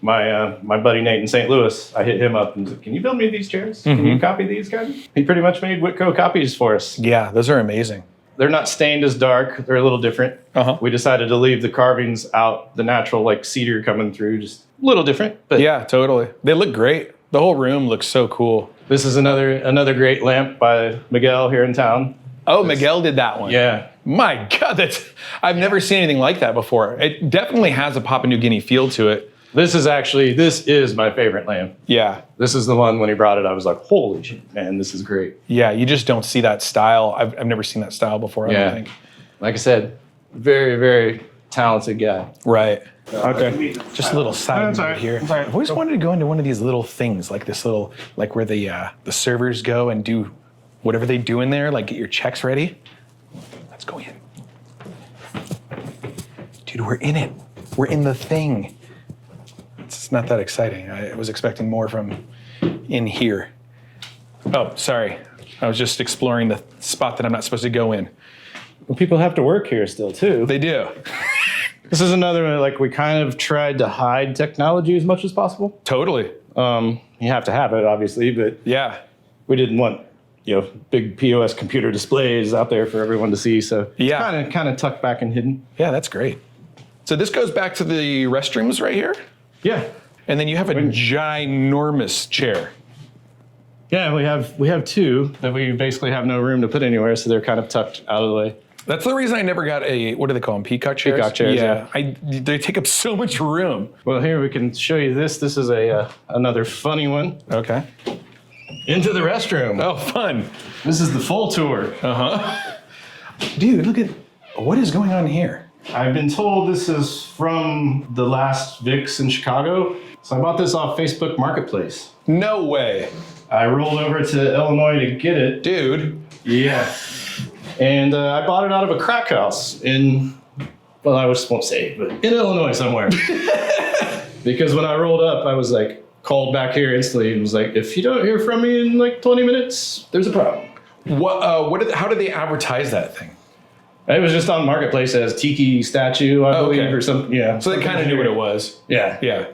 Speaker 3: my buddy Nate in St. Louis, I hit him up and said, "Can you build me these chairs? Can you copy these guys?" He pretty much made Whitco copies for us.
Speaker 2: Yeah, those are amazing.
Speaker 3: They're not stained as dark. They're a little different. We decided to leave the carvings out, the natural cedar coming through, just a little different. But
Speaker 2: yeah, totally. They look great. The whole room looks so cool.
Speaker 3: This is another great lamp by Miguel here in town.
Speaker 2: Oh, Miguel did that one.
Speaker 3: Yeah.
Speaker 2: My God, I've never seen anything like that before. It definitely has a Papua New Guinea feel to it.
Speaker 3: This is my favorite lamp.
Speaker 2: Yeah.
Speaker 3: This is the one, when he brought it, I was like, holy shit, man, this is great.
Speaker 2: Yeah, you just don't see that style. I've never seen that style before, I don't think.
Speaker 3: Like I said, very, very talented guy.
Speaker 2: Right.
Speaker 3: Okay.
Speaker 2: Just a little side note here. I've always wanted to go into one of these little things, like this little, like where the servers go and do whatever they do in there, like get your checks ready. Let's go in. Dude, we're in it. We're in the thing. It's not that exciting. I was expecting more from in here. Oh, sorry. I was just exploring the spot that I'm not supposed to go in.
Speaker 3: Well, people have to work here still, too.
Speaker 2: They do.
Speaker 3: This is another one, like, we kind of tried to hide technology as much as possible.
Speaker 2: Totally.
Speaker 3: You have to have it, obviously, but
Speaker 2: Yeah.
Speaker 3: we didn't want, big POS computer displays out there for everyone to see. So
Speaker 2: Yeah.
Speaker 3: it's kind of tucked back and hidden.
Speaker 2: Yeah, that's great. So this goes back to the restrooms right here?
Speaker 3: Yeah.
Speaker 2: And then you have a ginormous chair.
Speaker 3: Yeah, we have two that we basically have no room to put anywhere, so they're kind of tucked out of the way.
Speaker 2: That's the reason I never got what do they call them? Peacock chairs?
Speaker 3: Peacock chairs, yeah.
Speaker 2: They take up so much room.
Speaker 3: Well, here we can show you this. This is another funny one.
Speaker 2: Okay.
Speaker 3: Into the restroom.
Speaker 2: Oh, fun.
Speaker 3: This is the full tour.
Speaker 2: Dude, look at, what is going on here?
Speaker 3: I've been told this is from the last VIX in Chicago. So I bought this off Facebook Marketplace.
Speaker 2: No way.
Speaker 3: I rolled over to Illinois to get it.
Speaker 2: Dude.
Speaker 3: Yeah. And I bought it out of a crack house in, well, I just won't say, but in Illinois somewhere. Because when I rolled up, I was like, called back here instantly and was like, if you don't hear from me in like 20 minutes, there's a problem.
Speaker 2: How did they advertise that thing?
Speaker 3: It was just on Marketplace as Tiki statue, I believe, or something. Yeah.
Speaker 2: So they kind of knew what it was.
Speaker 3: Yeah.
Speaker 2: Yeah.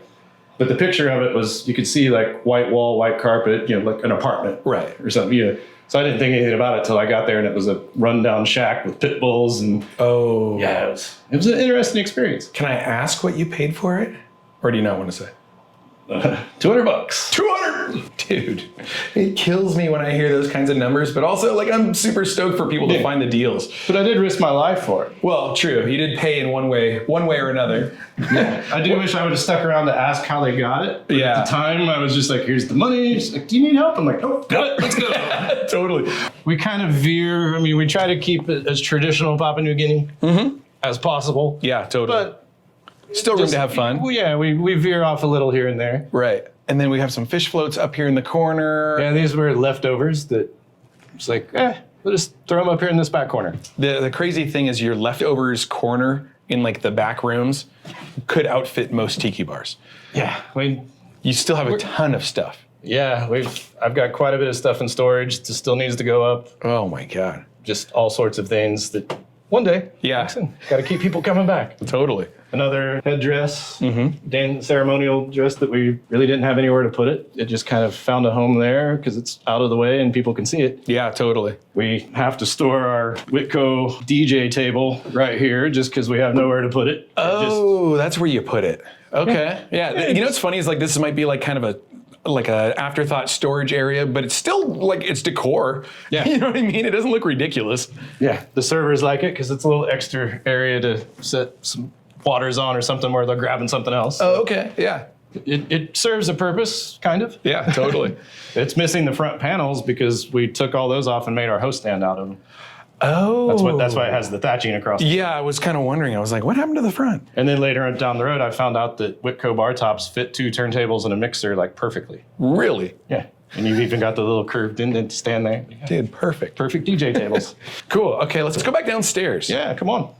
Speaker 3: But the picture of it was, you could see like white wall, white carpet, like an apartment.
Speaker 2: Right.
Speaker 3: Or something. So I didn't think anything about it till I got there, and it was a rundown shack with pit bulls and.
Speaker 2: Oh.
Speaker 3: Yeah, it was an interesting experience.
Speaker 2: Can I ask what you paid for it? Or do you not want to say?
Speaker 3: $200.
Speaker 2: 200! Dude, it kills me when I hear those kinds of numbers, but also like I'm super stoked for people to find the deals.
Speaker 3: But I did risk my life for it.
Speaker 2: Well, true. You did pay in one way or another.
Speaker 3: Yeah. I do wish I would have stuck around to ask how they got it. But
Speaker 2: Yeah.
Speaker 3: at the time, I was just like, here's the money. She's like, do you need help? I'm like, nope, got it. Let's go.
Speaker 2: Totally.
Speaker 3: We kind of veer. We try to keep it as traditional Papua New Guinea as possible.
Speaker 2: Yeah, totally.
Speaker 3: But
Speaker 2: still room to have fun.
Speaker 3: Well, yeah, we veer off a little here and there.
Speaker 2: Right. And then we have some fish floats up here in the corner.
Speaker 3: Yeah, these were leftovers that it's like, we'll just throw them up here in this back corner.
Speaker 2: The crazy thing is your leftovers corner in like the back rooms could outfit most tiki bars.
Speaker 3: Yeah,
Speaker 2: You still have a ton of stuff.
Speaker 3: Yeah, I've got quite a bit of stuff in storage that still needs to go up.
Speaker 2: Oh my God.
Speaker 3: Just all sorts of things that one day.
Speaker 2: Yeah.
Speaker 3: Got to keep people coming back.
Speaker 2: Totally.
Speaker 3: Another headdress, ceremonial dress that we really didn't have anywhere to put it. It just kind of found a home there because it's out of the way and people can see it.
Speaker 2: Yeah, totally.
Speaker 3: We have to store our Whitco DJ table right here just because we have nowhere to put it.
Speaker 2: Oh, that's where you put it. Okay. Yeah. You know what's funny is like this might be like kind of a afterthought storage area, but it's still like it's decor.
Speaker 3: Yeah.
Speaker 2: You know what I mean? It doesn't look ridiculous.
Speaker 3: Yeah, the servers like it because it's a little extra area to set some waters on or something where they're grabbing something else.
Speaker 2: Oh, okay. Yeah.
Speaker 3: It serves a purpose, kind of.
Speaker 2: Yeah, totally.
Speaker 3: It's missing the front panels because we took all those off and made our host stand out of them.
Speaker 2: Oh.
Speaker 3: That's why it has the thatching across.
Speaker 2: Yeah, I was kind of wondering. I was like, what happened to the front?
Speaker 3: And then later on down the road, I found out that Whitco bar tops fit 2 turntables and a mixer like perfectly.
Speaker 2: Really?
Speaker 3: Yeah. And you've even got the little curved indent to stand there.
Speaker 2: Dude, perfect.
Speaker 3: Perfect DJ tables.
Speaker 2: Cool. Okay, let's go back downstairs.
Speaker 3: Yeah, come on.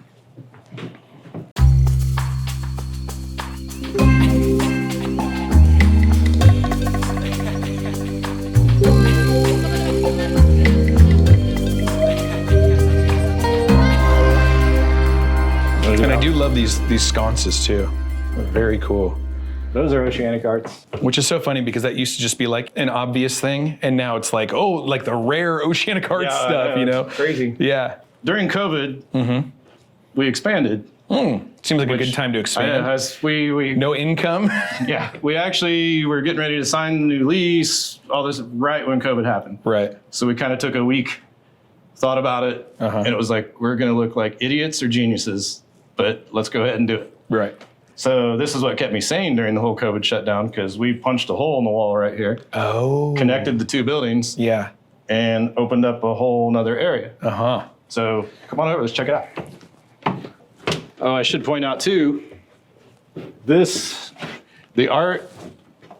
Speaker 2: And I do love these sconces too. Very cool.
Speaker 3: Those are oceanic arts.
Speaker 2: Which is so funny because that used to just be like an obvious thing. And now it's like, oh, like the rare oceanic arts stuff, you know?
Speaker 3: It's crazy.
Speaker 2: Yeah.
Speaker 3: During COVID, we expanded.
Speaker 2: Seems like a good time to expand. No income?
Speaker 3: Yeah, we actually were getting ready to sign the new lease, all this right when COVID happened.
Speaker 2: Right.
Speaker 3: So we kind of took a week, thought about it, and it was like, we're going to look like idiots or geniuses, but let's go ahead and do it.
Speaker 2: Right.
Speaker 3: So this is what kept me sane during the whole COVID shutdown because we punched a hole in the wall right here, connected the 2 buildings, and opened up a whole nother area. So come on over, let's check it out. Oh, I should point out too, the art,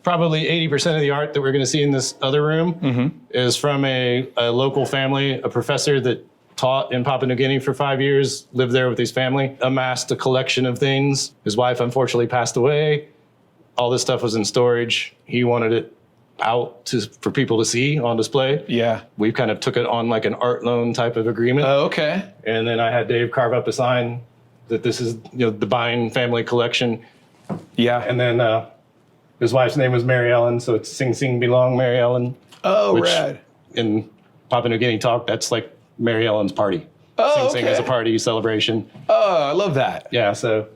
Speaker 3: probably 80% of the art that we're going to see in this other room is from a local family, a professor that taught in Papua New Guinea for 5 years, lived there with his family, amassed a collection of things. His wife unfortunately passed away. All this stuff was in storage. He wanted it out for people to see on display.
Speaker 2: Yeah.
Speaker 3: We kind of took it on like an art loan type of agreement.
Speaker 2: Oh, okay.
Speaker 3: And then I had Dave carve up a sign that this is, the Bine family collection.
Speaker 2: Yeah.
Speaker 3: And then his wife's name was Mary Ellen, so it's Sing Sing Belong Mary Ellen.
Speaker 2: Oh,
Speaker 3: which
Speaker 2: rad.
Speaker 3: In Papua New Guinea talk, that's like Mary Ellen's party.
Speaker 2: Oh,
Speaker 3: Sing Sing as a party celebration.
Speaker 2: Oh, I love that.
Speaker 3: Yeah, so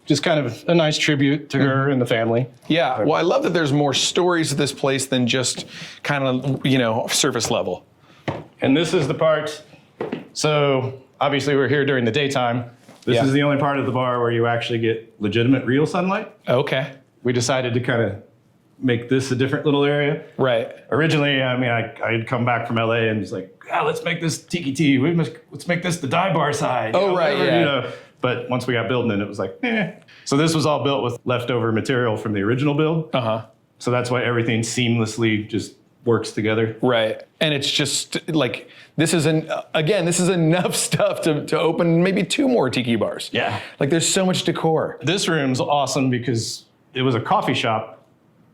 Speaker 3: just kind of a nice tribute to her and the family.
Speaker 2: Yeah, well, I love that there's more stories to this place than just kind of, surface level.
Speaker 3: And this is the part, so obviously we're here during the daytime. This is the only part of the bar where you actually get legitimate real sunlight.
Speaker 2: Okay.
Speaker 3: We decided to kind of make this a different little area.
Speaker 2: Right.
Speaker 3: Originally, I mean, I'd come back from LA and was like, let's make this tiki tea. Let's make this the dive bar side.
Speaker 2: Oh, right, yeah.
Speaker 3: But once we got building it, it was like, eh. So this was all built with leftover material from the original build.
Speaker 2: Uh-huh.
Speaker 3: So that's why everything seamlessly just works together.
Speaker 2: Right. And it's just like, this is enough stuff to open maybe 2 more tiki bars.
Speaker 3: Yeah.
Speaker 2: Like there's so much decor.
Speaker 3: This room's awesome because it was a coffee shop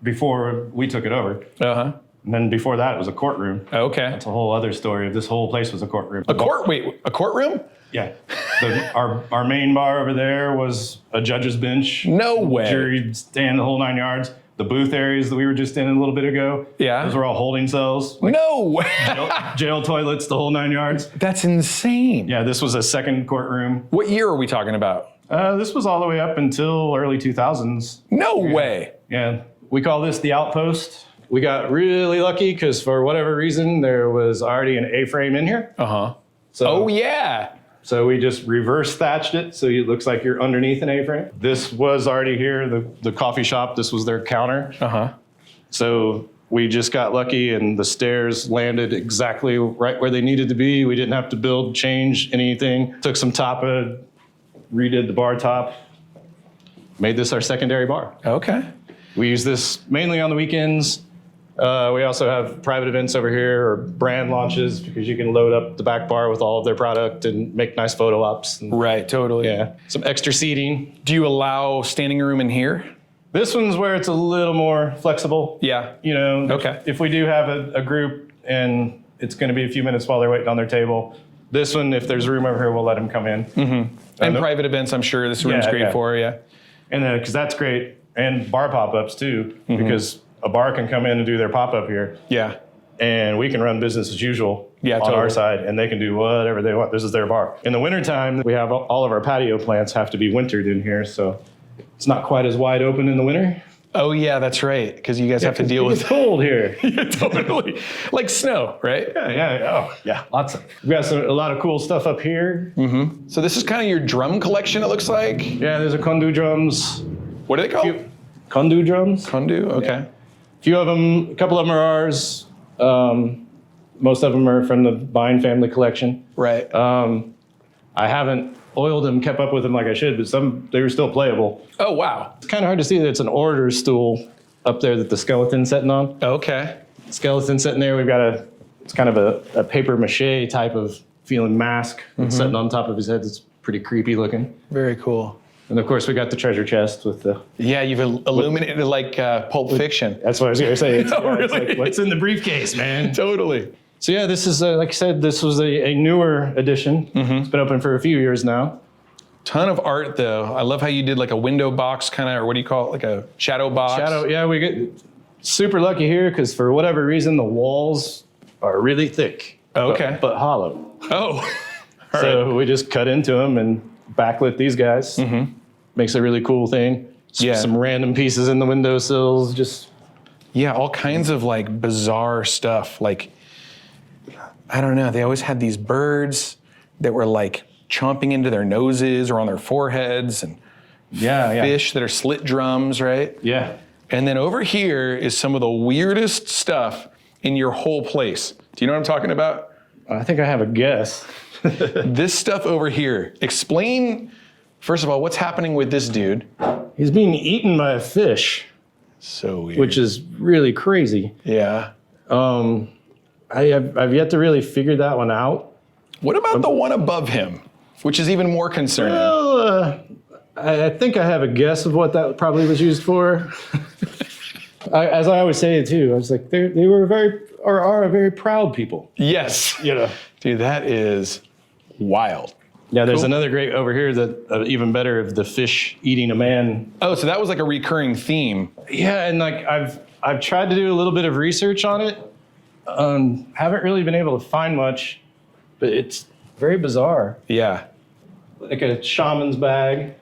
Speaker 3: before we took it over.
Speaker 2: Uh-huh.
Speaker 3: And then before that, it was a courtroom.
Speaker 2: Okay.
Speaker 3: That's a whole other story. This whole place was a courtroom.
Speaker 2: A courtroom?
Speaker 3: Yeah. Our main bar over there was a judge's bench.
Speaker 2: No way.
Speaker 3: Jury stand, the whole 9 yards. The booth areas that we were just in a little bit ago.
Speaker 2: Yeah.
Speaker 3: Those were all holding cells.
Speaker 2: No way.
Speaker 3: Jail toilets, the whole 9 yards.
Speaker 2: That's insane.
Speaker 3: Yeah, this was a second courtroom.
Speaker 2: What year are we talking about?
Speaker 3: This was all the way up until early 2000s.
Speaker 2: No way.
Speaker 3: Yeah. We call this the Outpost. We got really lucky because for whatever reason, there was already an A-frame in here.
Speaker 2: Uh-huh.
Speaker 3: So,
Speaker 2: oh, yeah.
Speaker 3: So we just reverse thatched it so it looks like you're underneath an A-frame. This was already here, the coffee shop. This was their counter.
Speaker 2: Uh-huh.
Speaker 3: So we just got lucky and the stairs landed exactly right where they needed to be. We didn't have to change anything. Took some tapa, redid the bar top, made this our secondary bar.
Speaker 2: Okay.
Speaker 3: We use this mainly on the weekends. We also have private events over here or brand launches because you can load up the back bar with all of their product and make nice photo ops.
Speaker 2: Right, totally.
Speaker 3: Yeah, some extra seating.
Speaker 2: Do you allow standing room in here?
Speaker 3: This one's where it's a little more flexible.
Speaker 2: Yeah.
Speaker 3: Okay. If we do have a group and it's going to be a few minutes while they're waiting on their table, this one, if there's room over here, we'll let them come in.
Speaker 2: Mm-hmm. And private events, I'm sure this room's great for, yeah.
Speaker 3: And then, because that's great. And bar pop-ups too, because a bar can come in and do their pop-up here.
Speaker 2: Yeah.
Speaker 3: And we can run business as usual on
Speaker 2: totally.
Speaker 3: our side, and they can do whatever they want. This is their bar. In the wintertime, we have all of our patio plants have to be wintered in here, so it's not quite as wide open in the winter.
Speaker 2: Oh, yeah, that's right, because you guys have to deal with...
Speaker 3: It's cold here.
Speaker 2: Yeah, totally. Like snow, right?
Speaker 3: Yeah, lots of... We've got a lot of cool stuff up here.
Speaker 2: Mm-hmm. So this is kind of your drum collection, it looks like?
Speaker 3: Yeah, there's a kondu drums.
Speaker 2: What are they called?
Speaker 3: Kondu drums.
Speaker 2: Kondu, okay.
Speaker 3: Yeah. A couple of them are ours. Most of them are from the Bine family collection.
Speaker 2: Right.
Speaker 3: I haven't oiled them, kept up with them like I should, but they were still playable.
Speaker 2: Oh, wow.
Speaker 3: It's kind of hard to see that it's an order stool up there that the skeleton's sitting on.
Speaker 2: Okay.
Speaker 3: Skeleton sitting there. We've got it's kind of a paper mache type of feeling mask that's sitting on top of his head. It's pretty creepy looking.
Speaker 2: Very cool.
Speaker 3: And of course, we got the treasure chest with the...
Speaker 2: Yeah, you've illuminated it like Pulp Fiction.
Speaker 3: That's what I was going to say. It's,
Speaker 2: Really?
Speaker 3: it's like, what's in the briefcase, man?
Speaker 2: Totally.
Speaker 3: So yeah, this is, like I said, this was a newer edition. It's been open for a few years now.
Speaker 2: Ton of art, though. I love how you did like a window box kind of, or what do you call it, like a shadow box?
Speaker 3: Yeah, we get super lucky here because for whatever reason, the walls are really thick.
Speaker 2: Okay.
Speaker 3: But hollow.
Speaker 2: Oh.
Speaker 3: So we just cut into them and backlit these guys. Makes a really cool thing.
Speaker 2: Yeah.
Speaker 3: Some random pieces in the windowsills, just...
Speaker 2: Yeah, all kinds of like bizarre stuff. Like, I don't know, they always had these birds that were like chomping into their noses or on their foreheads, and fish that are slit drums, right?
Speaker 3: Yeah.
Speaker 2: And then over here is some of the weirdest stuff in your whole place. Do you know what I'm talking about?
Speaker 3: I think I have a guess.
Speaker 2: This stuff over here. Explain, first of all, what's happening with this dude?
Speaker 3: He's being eaten by a fish.
Speaker 2: So weird.
Speaker 3: Which is really crazy.
Speaker 2: Yeah.
Speaker 3: I've yet to really figure that one out.
Speaker 2: What about the one above him, which is even more concerning?
Speaker 3: Well, I think I have a guess of what that probably was used for. as I always say it too, I was like, they were are a very proud people.
Speaker 2: Yes.
Speaker 3: You know,
Speaker 2: Dude, that is wild.
Speaker 3: yeah. There's
Speaker 2: Cool.
Speaker 3: another great over here that even better of the fish eating a man.
Speaker 2: Oh, so that was like a recurring theme.
Speaker 3: Yeah, and like I've tried to do a little bit of research on it. Haven't really been able to find much, but it's very bizarre.
Speaker 2: Yeah.
Speaker 3: Like a shaman's bag.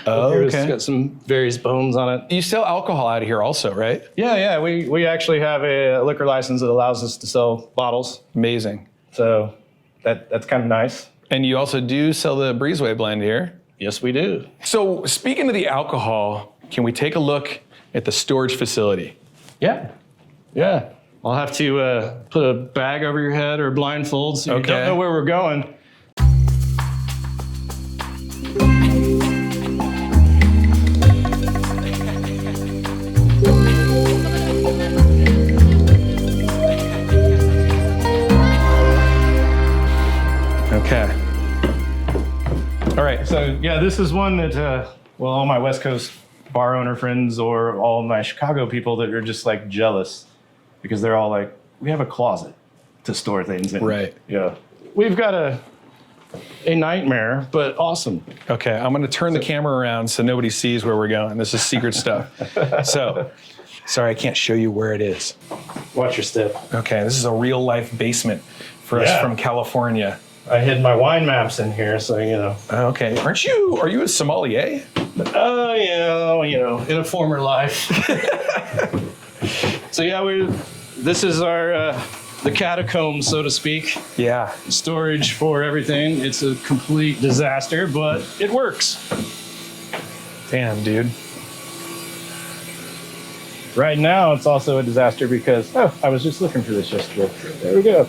Speaker 2: Oh,
Speaker 3: Here, It's
Speaker 2: okay.
Speaker 3: got some various bones on it.
Speaker 2: You sell alcohol out of here also, right?
Speaker 3: Yeah. We actually have a liquor license that allows us to sell bottles.
Speaker 2: Amazing.
Speaker 3: So that's kind of nice.
Speaker 2: And you also do sell the Breezeway blend here.
Speaker 3: Yes, we do.
Speaker 2: So speaking of the alcohol, can we take a look at the storage facility?
Speaker 3: Yeah. Yeah. I'll have to put a bag over your head or blindfold so you
Speaker 2: Okay.
Speaker 3: don't know where we're going.
Speaker 2: Okay. All right.
Speaker 3: So yeah, this is one that all my West Coast bar owner friends or all my Chicago people that are just like jealous because they're all like, we have a closet to store things in.
Speaker 2: Right.
Speaker 3: Yeah. We've got a nightmare, but awesome.
Speaker 2: Okay, I'm gonna turn the camera around so nobody sees where we're going. This is secret stuff. So, sorry, I can't show you where it is.
Speaker 3: Watch your step.
Speaker 2: Okay, this is a real life basement for us
Speaker 3: Yeah.
Speaker 2: from California.
Speaker 3: I hid my wine maps in here, so you know.
Speaker 2: Okay, are you a sommelier?
Speaker 3: Oh yeah, you know, in a former life. So yeah, this is our the catacombs, so to speak.
Speaker 2: Yeah.
Speaker 3: Storage for everything. It's a complete disaster, but it works.
Speaker 2: Damn, dude.
Speaker 3: Right now, it's also a disaster because I was just looking for this yesterday. There we go.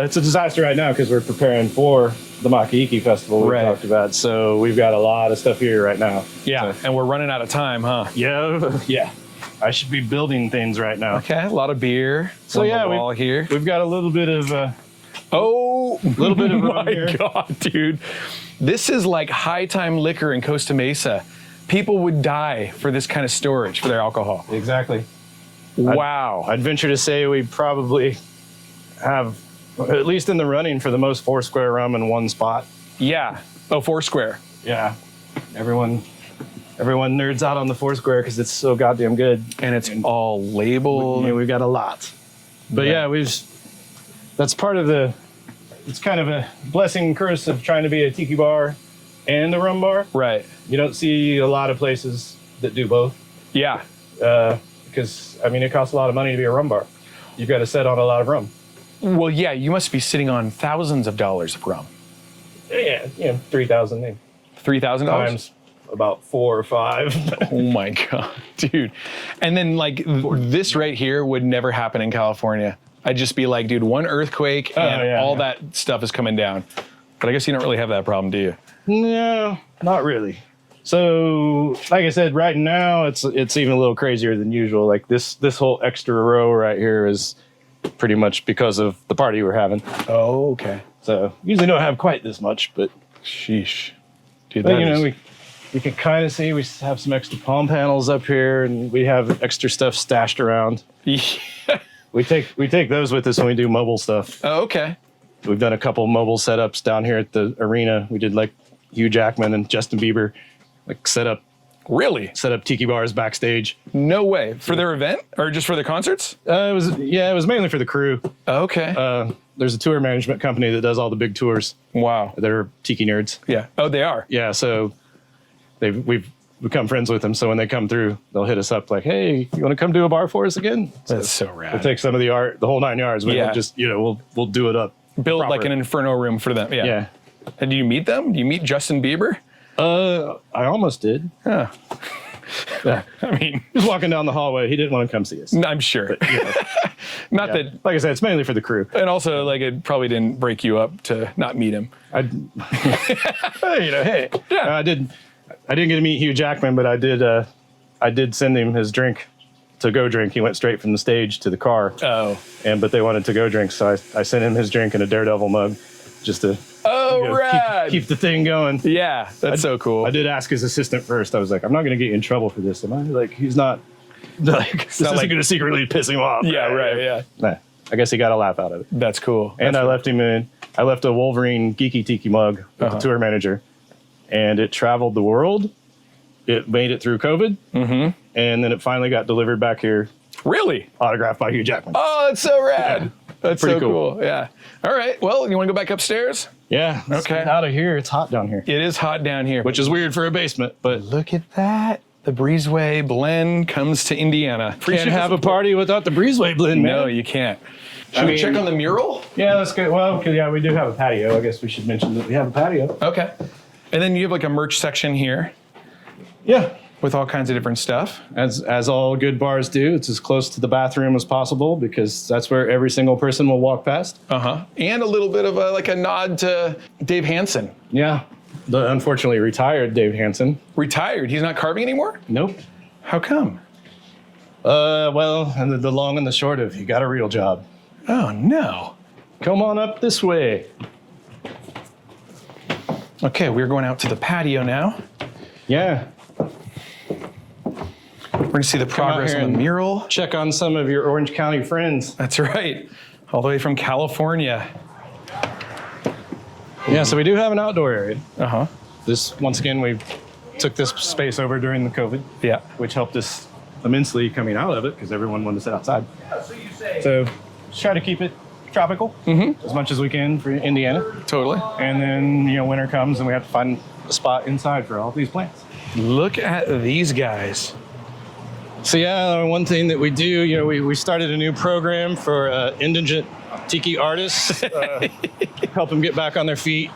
Speaker 3: It's a disaster right now because we're preparing for the Maka'iki Festival we
Speaker 2: Right.
Speaker 3: talked about. So we've got a lot of stuff here right now.
Speaker 2: Yeah, and we're running out of time, huh?
Speaker 3: Yeah. I should be building things right now.
Speaker 2: Okay, a lot of beer.
Speaker 3: So
Speaker 2: on
Speaker 3: yeah,
Speaker 2: the wall here.
Speaker 3: We've got a little bit of
Speaker 2: Oh,
Speaker 3: little bit of
Speaker 2: my
Speaker 3: room here.
Speaker 2: God, dude. This is like high time liquor in Costa Mesa. People would die for this kind of storage for their alcohol.
Speaker 3: exactly.
Speaker 2: Wow.
Speaker 3: I'd venture to say we probably have, at least in the running, for the most Foursquare rum in one spot.
Speaker 2: Yeah. Oh, Foursquare.
Speaker 3: Yeah. Everyone nerds out on the Foursquare because it's so goddamn good.
Speaker 2: And it's all labeled.
Speaker 3: We've got a lot. But yeah, that's part of it's kind of a blessing and curse of trying to be a tiki bar and a rum bar.
Speaker 2: Right.
Speaker 3: You don't see a lot of places that do both
Speaker 2: Yeah.
Speaker 3: because, I mean, it costs a lot of money to be a rum bar. You've got to set on a lot of rum.
Speaker 2: Well, yeah, you must be sitting on thousands of dollars of rum.
Speaker 3: Yeah, $3,000
Speaker 2: $3,000?
Speaker 3: times about 4 or 5.
Speaker 2: Oh my God, dude. And then like this right here would never happen in California. I'd just be like, dude, one earthquake and all that stuff is coming down. But I guess you don't really have that problem, do you?
Speaker 3: No, not really. So, like I said, right now it's even a little crazier than usual. Like this whole extra row right here is pretty much because of the party we're having.
Speaker 2: Oh, okay.
Speaker 3: So usually don't have quite this much, but
Speaker 2: Sheesh. Dude,
Speaker 3: but,
Speaker 2: that
Speaker 3: you know,
Speaker 2: is-
Speaker 3: we can kind of see we have some extra palm panels up here, and we have extra stuff stashed around. We take those with us when we do mobile stuff.
Speaker 2: Oh, okay.
Speaker 3: We've done a couple mobile setups down here at the arena. We did like Hugh Jackman and Justin Bieber, like set up
Speaker 2: Really?
Speaker 3: tiki bars backstage.
Speaker 2: No way. For their event or just for the concerts?
Speaker 3: It was mainly for the crew.
Speaker 2: Okay.
Speaker 3: There's a tour management company that does all the big tours.
Speaker 2: Wow.
Speaker 3: They're tiki nerds.
Speaker 2: Yeah. Oh, they are.
Speaker 3: Yeah, so we've become friends with them. So when they come through, they'll hit us up like, "Hey, you want to come do a bar for us again?"
Speaker 2: That's so rad.
Speaker 3: We'll take some of the art, the whole 9 yards. We
Speaker 2: Yeah.
Speaker 3: won't just we'll do it up.
Speaker 2: Build
Speaker 3: proper.
Speaker 2: like an Inferno Room for them. Yeah.
Speaker 3: Yeah.
Speaker 2: And do you meet them? Do you meet Justin Bieber?
Speaker 3: I almost did.
Speaker 2: Huh.
Speaker 3: Yeah.
Speaker 2: I mean,
Speaker 3: He was walking down the hallway. He didn't want to come see us.
Speaker 2: I'm sure. Not
Speaker 3: Yeah.
Speaker 2: that.
Speaker 3: Like I said, it's mainly for the crew.
Speaker 2: And also, like, it probably didn't break you up to not meet him.
Speaker 3: Hey.
Speaker 2: Yeah.
Speaker 3: I didn't get to meet Hugh Jackman, but I did send him his drink to go drink. He went straight from the stage to the car.
Speaker 2: Oh.
Speaker 3: But they wanted to go drink, so I sent him his drink in a Daredevil mug just to
Speaker 2: Rad.
Speaker 3: keep the thing going.
Speaker 2: Yeah, that's so cool.
Speaker 3: I did ask his assistant first. I was like, I'm not going to get you in trouble for this, am I? Like, he's not Like, this isn't
Speaker 2: like-
Speaker 3: going to secretly piss him off.
Speaker 2: Yeah, right, yeah.
Speaker 3: Nah, I guess he got a laugh out of it.
Speaker 2: That's cool.
Speaker 3: And I left a Wolverine Geeky Tiki mug with the tour manager, and it traveled the world. It made it through COVID, and then it finally got delivered back here,
Speaker 2: Really?
Speaker 3: autographed by Hugh Jackman.
Speaker 2: Oh, that's so rad. That's
Speaker 3: Pretty
Speaker 2: so
Speaker 3: cool.
Speaker 2: cool. Yeah. All right. Well, you want to go back upstairs?
Speaker 3: Yeah.
Speaker 2: Okay.
Speaker 3: Out of here, it's hot down here,
Speaker 2: It is hot down here.
Speaker 3: which is weird for a basement, but
Speaker 2: Look at that. The Breezeway blend comes to Indiana.
Speaker 3: can't have a party without the Breezeway blend, man.
Speaker 2: No, you can't. Should we
Speaker 3: mean-
Speaker 2: check on the mural?
Speaker 3: Yeah, that's good. Well, 'cause, yeah, we do have a patio. I guess we should mention that we have a patio.
Speaker 2: Okay. And then you have like a merch section here
Speaker 3: Yeah.
Speaker 2: with all kinds of different stuff.
Speaker 3: As all good bars do, it's as close to the bathroom as possible because that's where every single person will walk past.
Speaker 2: And a little bit of a nod to Dave Hansen.
Speaker 3: Yeah. The unfortunately retired Dave Hansen.
Speaker 2: Retired. He's not carving anymore?
Speaker 3: Nope.
Speaker 2: How come?
Speaker 3: Well, and the long and the short of, he got a real job.
Speaker 2: Oh, no.
Speaker 3: Come on up this way.
Speaker 2: Okay, we're going out to the patio now.
Speaker 3: Yeah.
Speaker 2: We're going to see the progress
Speaker 3: here
Speaker 2: on the
Speaker 3: and-
Speaker 2: mural.
Speaker 3: Check on some of your Orange County friends.
Speaker 2: That's right. All the way from California.
Speaker 3: Yeah, so we do have an outdoor area.
Speaker 2: Uh-huh.
Speaker 3: This, once again, we took this space over during the COVID,
Speaker 2: Yeah.
Speaker 3: which helped us immensely coming out of it because everyone wanted to sit outside. So try to keep it tropical as much as we can for Indiana.
Speaker 2: Totally.
Speaker 3: And then, winter comes and we have to find a spot inside for all these plants.
Speaker 2: Look at these guys.
Speaker 3: So yeah, one thing that we do, we started a new program for indigent Tiki artists, help them get back on their feet,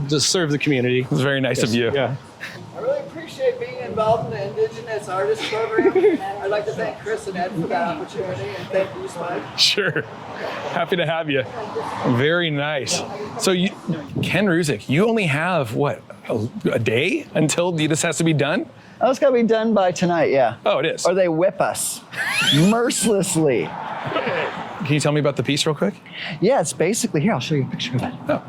Speaker 3: just serve the community.
Speaker 2: It's very nice of you.
Speaker 3: Yeah.
Speaker 1: I really appreciate being involved in the Indigenous Artists Program. I'd like to thank Chris and Ed for that opportunity, and thank you, Spike.
Speaker 2: Sure. Happy to have you. Very nice. So, Ken Ruzic, you only have, what, a day until this has to be done?
Speaker 1: Oh, it's got to be done by tonight, yeah.
Speaker 2: Oh, it is.
Speaker 1: Or they whip us mercilessly.
Speaker 2: Can you tell me about the piece real quick?
Speaker 1: Yeah, it's basically, here, I'll show you a picture of it.
Speaker 2: Oh.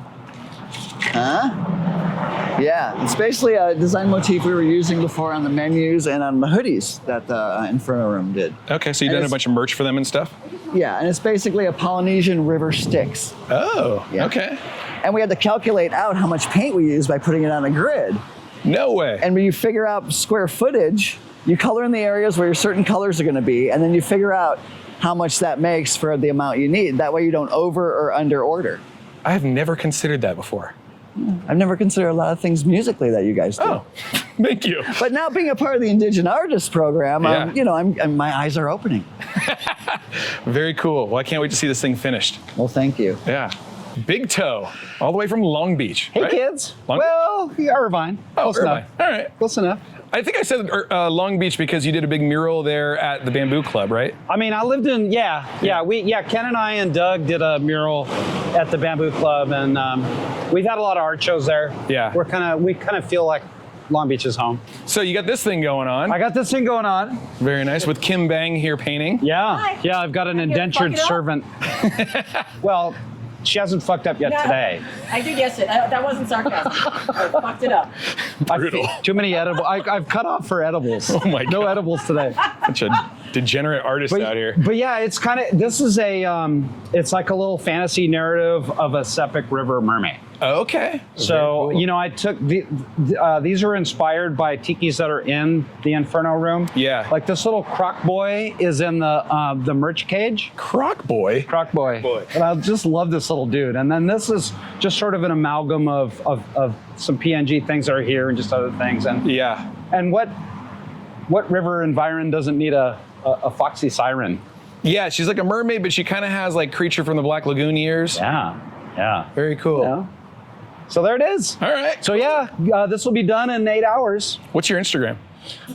Speaker 1: Yeah, it's basically a design motif we were using before on the menus and on the hoodies that the Inferno Room did.
Speaker 2: Okay, so you've
Speaker 1: And
Speaker 2: done a
Speaker 1: it's-
Speaker 2: bunch of merch for them and stuff?
Speaker 1: Yeah, and it's basically a Polynesian river Styx.
Speaker 2: Oh,
Speaker 1: Yeah.
Speaker 2: okay.
Speaker 1: And we had to calculate out how much paint we used by putting it on a grid.
Speaker 2: No way.
Speaker 1: And when you figure out square footage, you color in the areas where your certain colors are going to be, and then you figure out how much that makes for the amount you need. That way you don't over or under order.
Speaker 2: I have never considered that before.
Speaker 1: I've never considered a lot of things musically that you guys do.
Speaker 2: Oh, thank you.
Speaker 1: But now being a part of the Indigenous Artists Program,
Speaker 2: Yeah.
Speaker 1: my eyes are opening.
Speaker 2: Very cool. Well, I can't wait to see this thing finished.
Speaker 1: Well, thank you.
Speaker 2: Yeah. Big Toe, all the way from Long Beach.
Speaker 4: Hey,
Speaker 2: right?
Speaker 4: kids.
Speaker 2: Long
Speaker 4: Well, yeah, Irvine. Close
Speaker 2: Irvine.
Speaker 4: enough.
Speaker 2: All right.
Speaker 4: Close enough.
Speaker 2: I think I said Long Beach because you did a big mural there at the Bamboo Club, right?
Speaker 4: I mean, I lived in, Ken and I and Doug did a mural at the Bamboo Club, and we've had a lot of art shows there.
Speaker 2: Yeah.
Speaker 4: We kind of feel like Long Beach is home.
Speaker 2: So you got this thing going on.
Speaker 4: I got this thing going on.
Speaker 2: Very nice. With Kim Bang here painting.
Speaker 4: Yeah.
Speaker 5: Hi.
Speaker 4: Yeah, I've got an
Speaker 5: I can't fuck
Speaker 4: indentured
Speaker 5: it up?
Speaker 4: servant. Well, she hasn't fucked up yet today.
Speaker 5: I did yesterday. That wasn't sarcasm. I fucked it up.
Speaker 2: Brutal.
Speaker 4: Too many edibles. I've cut off for edibles.
Speaker 2: Oh my
Speaker 4: No
Speaker 2: God.
Speaker 4: edibles today.
Speaker 2: Such a degenerate artist out here.
Speaker 4: But yeah, it's kind of, this is it's like a little fantasy narrative of a Sepik River mermaid.
Speaker 2: Okay.
Speaker 4: So,
Speaker 2: Very cool.
Speaker 4: I took these are inspired by tikis that are in the Inferno Room.
Speaker 2: Yeah.
Speaker 4: Like this little croc boy is in the merch cage.
Speaker 2: Croc Boy.
Speaker 4: Croc boy. And I just love this little dude. And then this is just sort of an amalgam of some PNG things that are here and just other things. And
Speaker 2: Yeah.
Speaker 4: and what river environ doesn't need a foxy siren?
Speaker 2: Yeah, she's like a mermaid, but she kind of has like Creature from the Black Lagoon ears.
Speaker 4: Yeah.
Speaker 2: Very cool.
Speaker 4: Yeah. So there it is.
Speaker 2: All right.
Speaker 4: So yeah, this will be done in 8 hours
Speaker 2: What's your Instagram?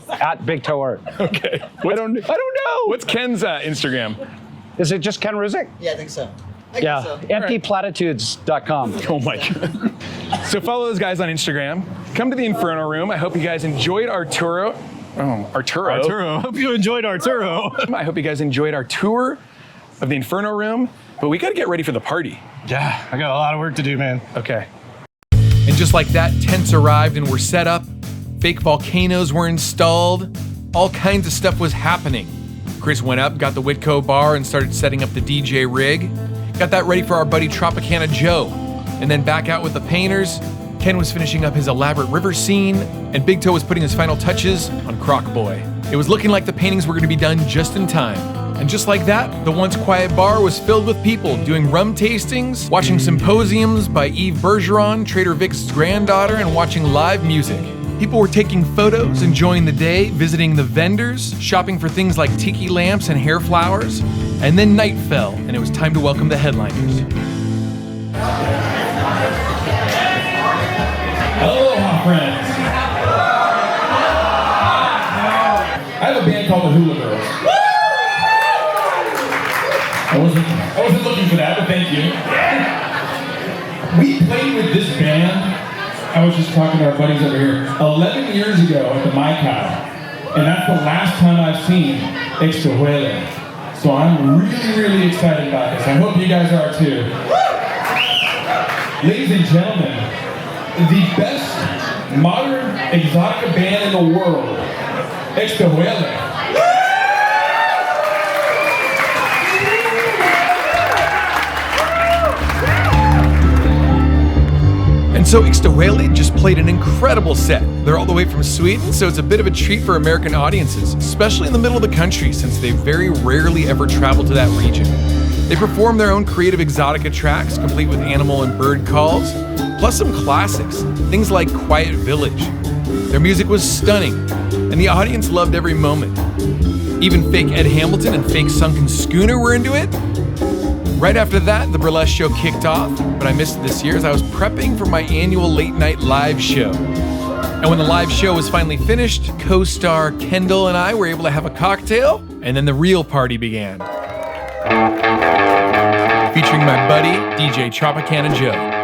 Speaker 4: at Big Toe Art.
Speaker 2: Okay. I don't know. What's Ken's Instagram?
Speaker 4: Is it just Ken Ruzic?
Speaker 1: Yeah, I think so.
Speaker 4: Yeah, emptyplatitudes.com.
Speaker 2: Oh my God. So follow those guys on Instagram. Come to the Inferno Room. I hope you guys enjoyed Arturo.
Speaker 3: Arturo. Hope you enjoyed Arturo.
Speaker 2: I hope you guys enjoyed our tour of the Inferno Room, but we got to get ready for the party.
Speaker 3: Yeah, I got a lot of work to do, man.
Speaker 2: Okay. And just like that, tents arrived and were set up. Fake volcanoes were installed. All kinds of stuff was happening. Chris went up, got the Whitco bar, and started setting up the DJ rig. Got that ready for our buddy Tropicana Joe. And then back out with the painters. Ken was finishing up his elaborate river scene, and Big Toe was putting his final touches on Croc Boy. It was looking like the paintings were going to be done just in time. And just like that, the once quiet bar was filled with people doing rum tastings, watching symposiums by Eve Bergeron, Trader Vic's granddaughter, and watching live music. People were taking photos, enjoying the day, visiting the vendors, shopping for things like tiki lamps and hair flowers. And then night fell, and it was time to welcome the headliners.
Speaker 6: Aloha, friends. I have a band called the Hula Girls. I wasn't looking for that, but thank you. We played with this band, I was just talking to our buddies over here, 11 years ago at the Mai Kai. And that's the last time I've seen Exotica. So I'm really, really excited about this. I hope you guys are too. Ladies and gentlemen, the best modern exotica band in the world, Exotica.
Speaker 2: And so Exotica just played an incredible set. They're all the way from Sweden, so it's a bit of a treat for American audiences, especially in the middle of the country since they very rarely ever travel to that region. They perform their own creative exotica tracks, complete with animal and bird calls, plus some classics, things like Quiet Village. Their music was stunning, and the audience loved every moment. Even fake Ed Hamilton and fake Sunken Schooner were into it. Right after that, the burlesque show kicked off, but I missed it this year as I was prepping for my annual late night live show. And when the live show was finally finished, co-star Kendall and I were able to have a cocktail, and then the real party began. Featuring my buddy, DJ Tropicana Joe.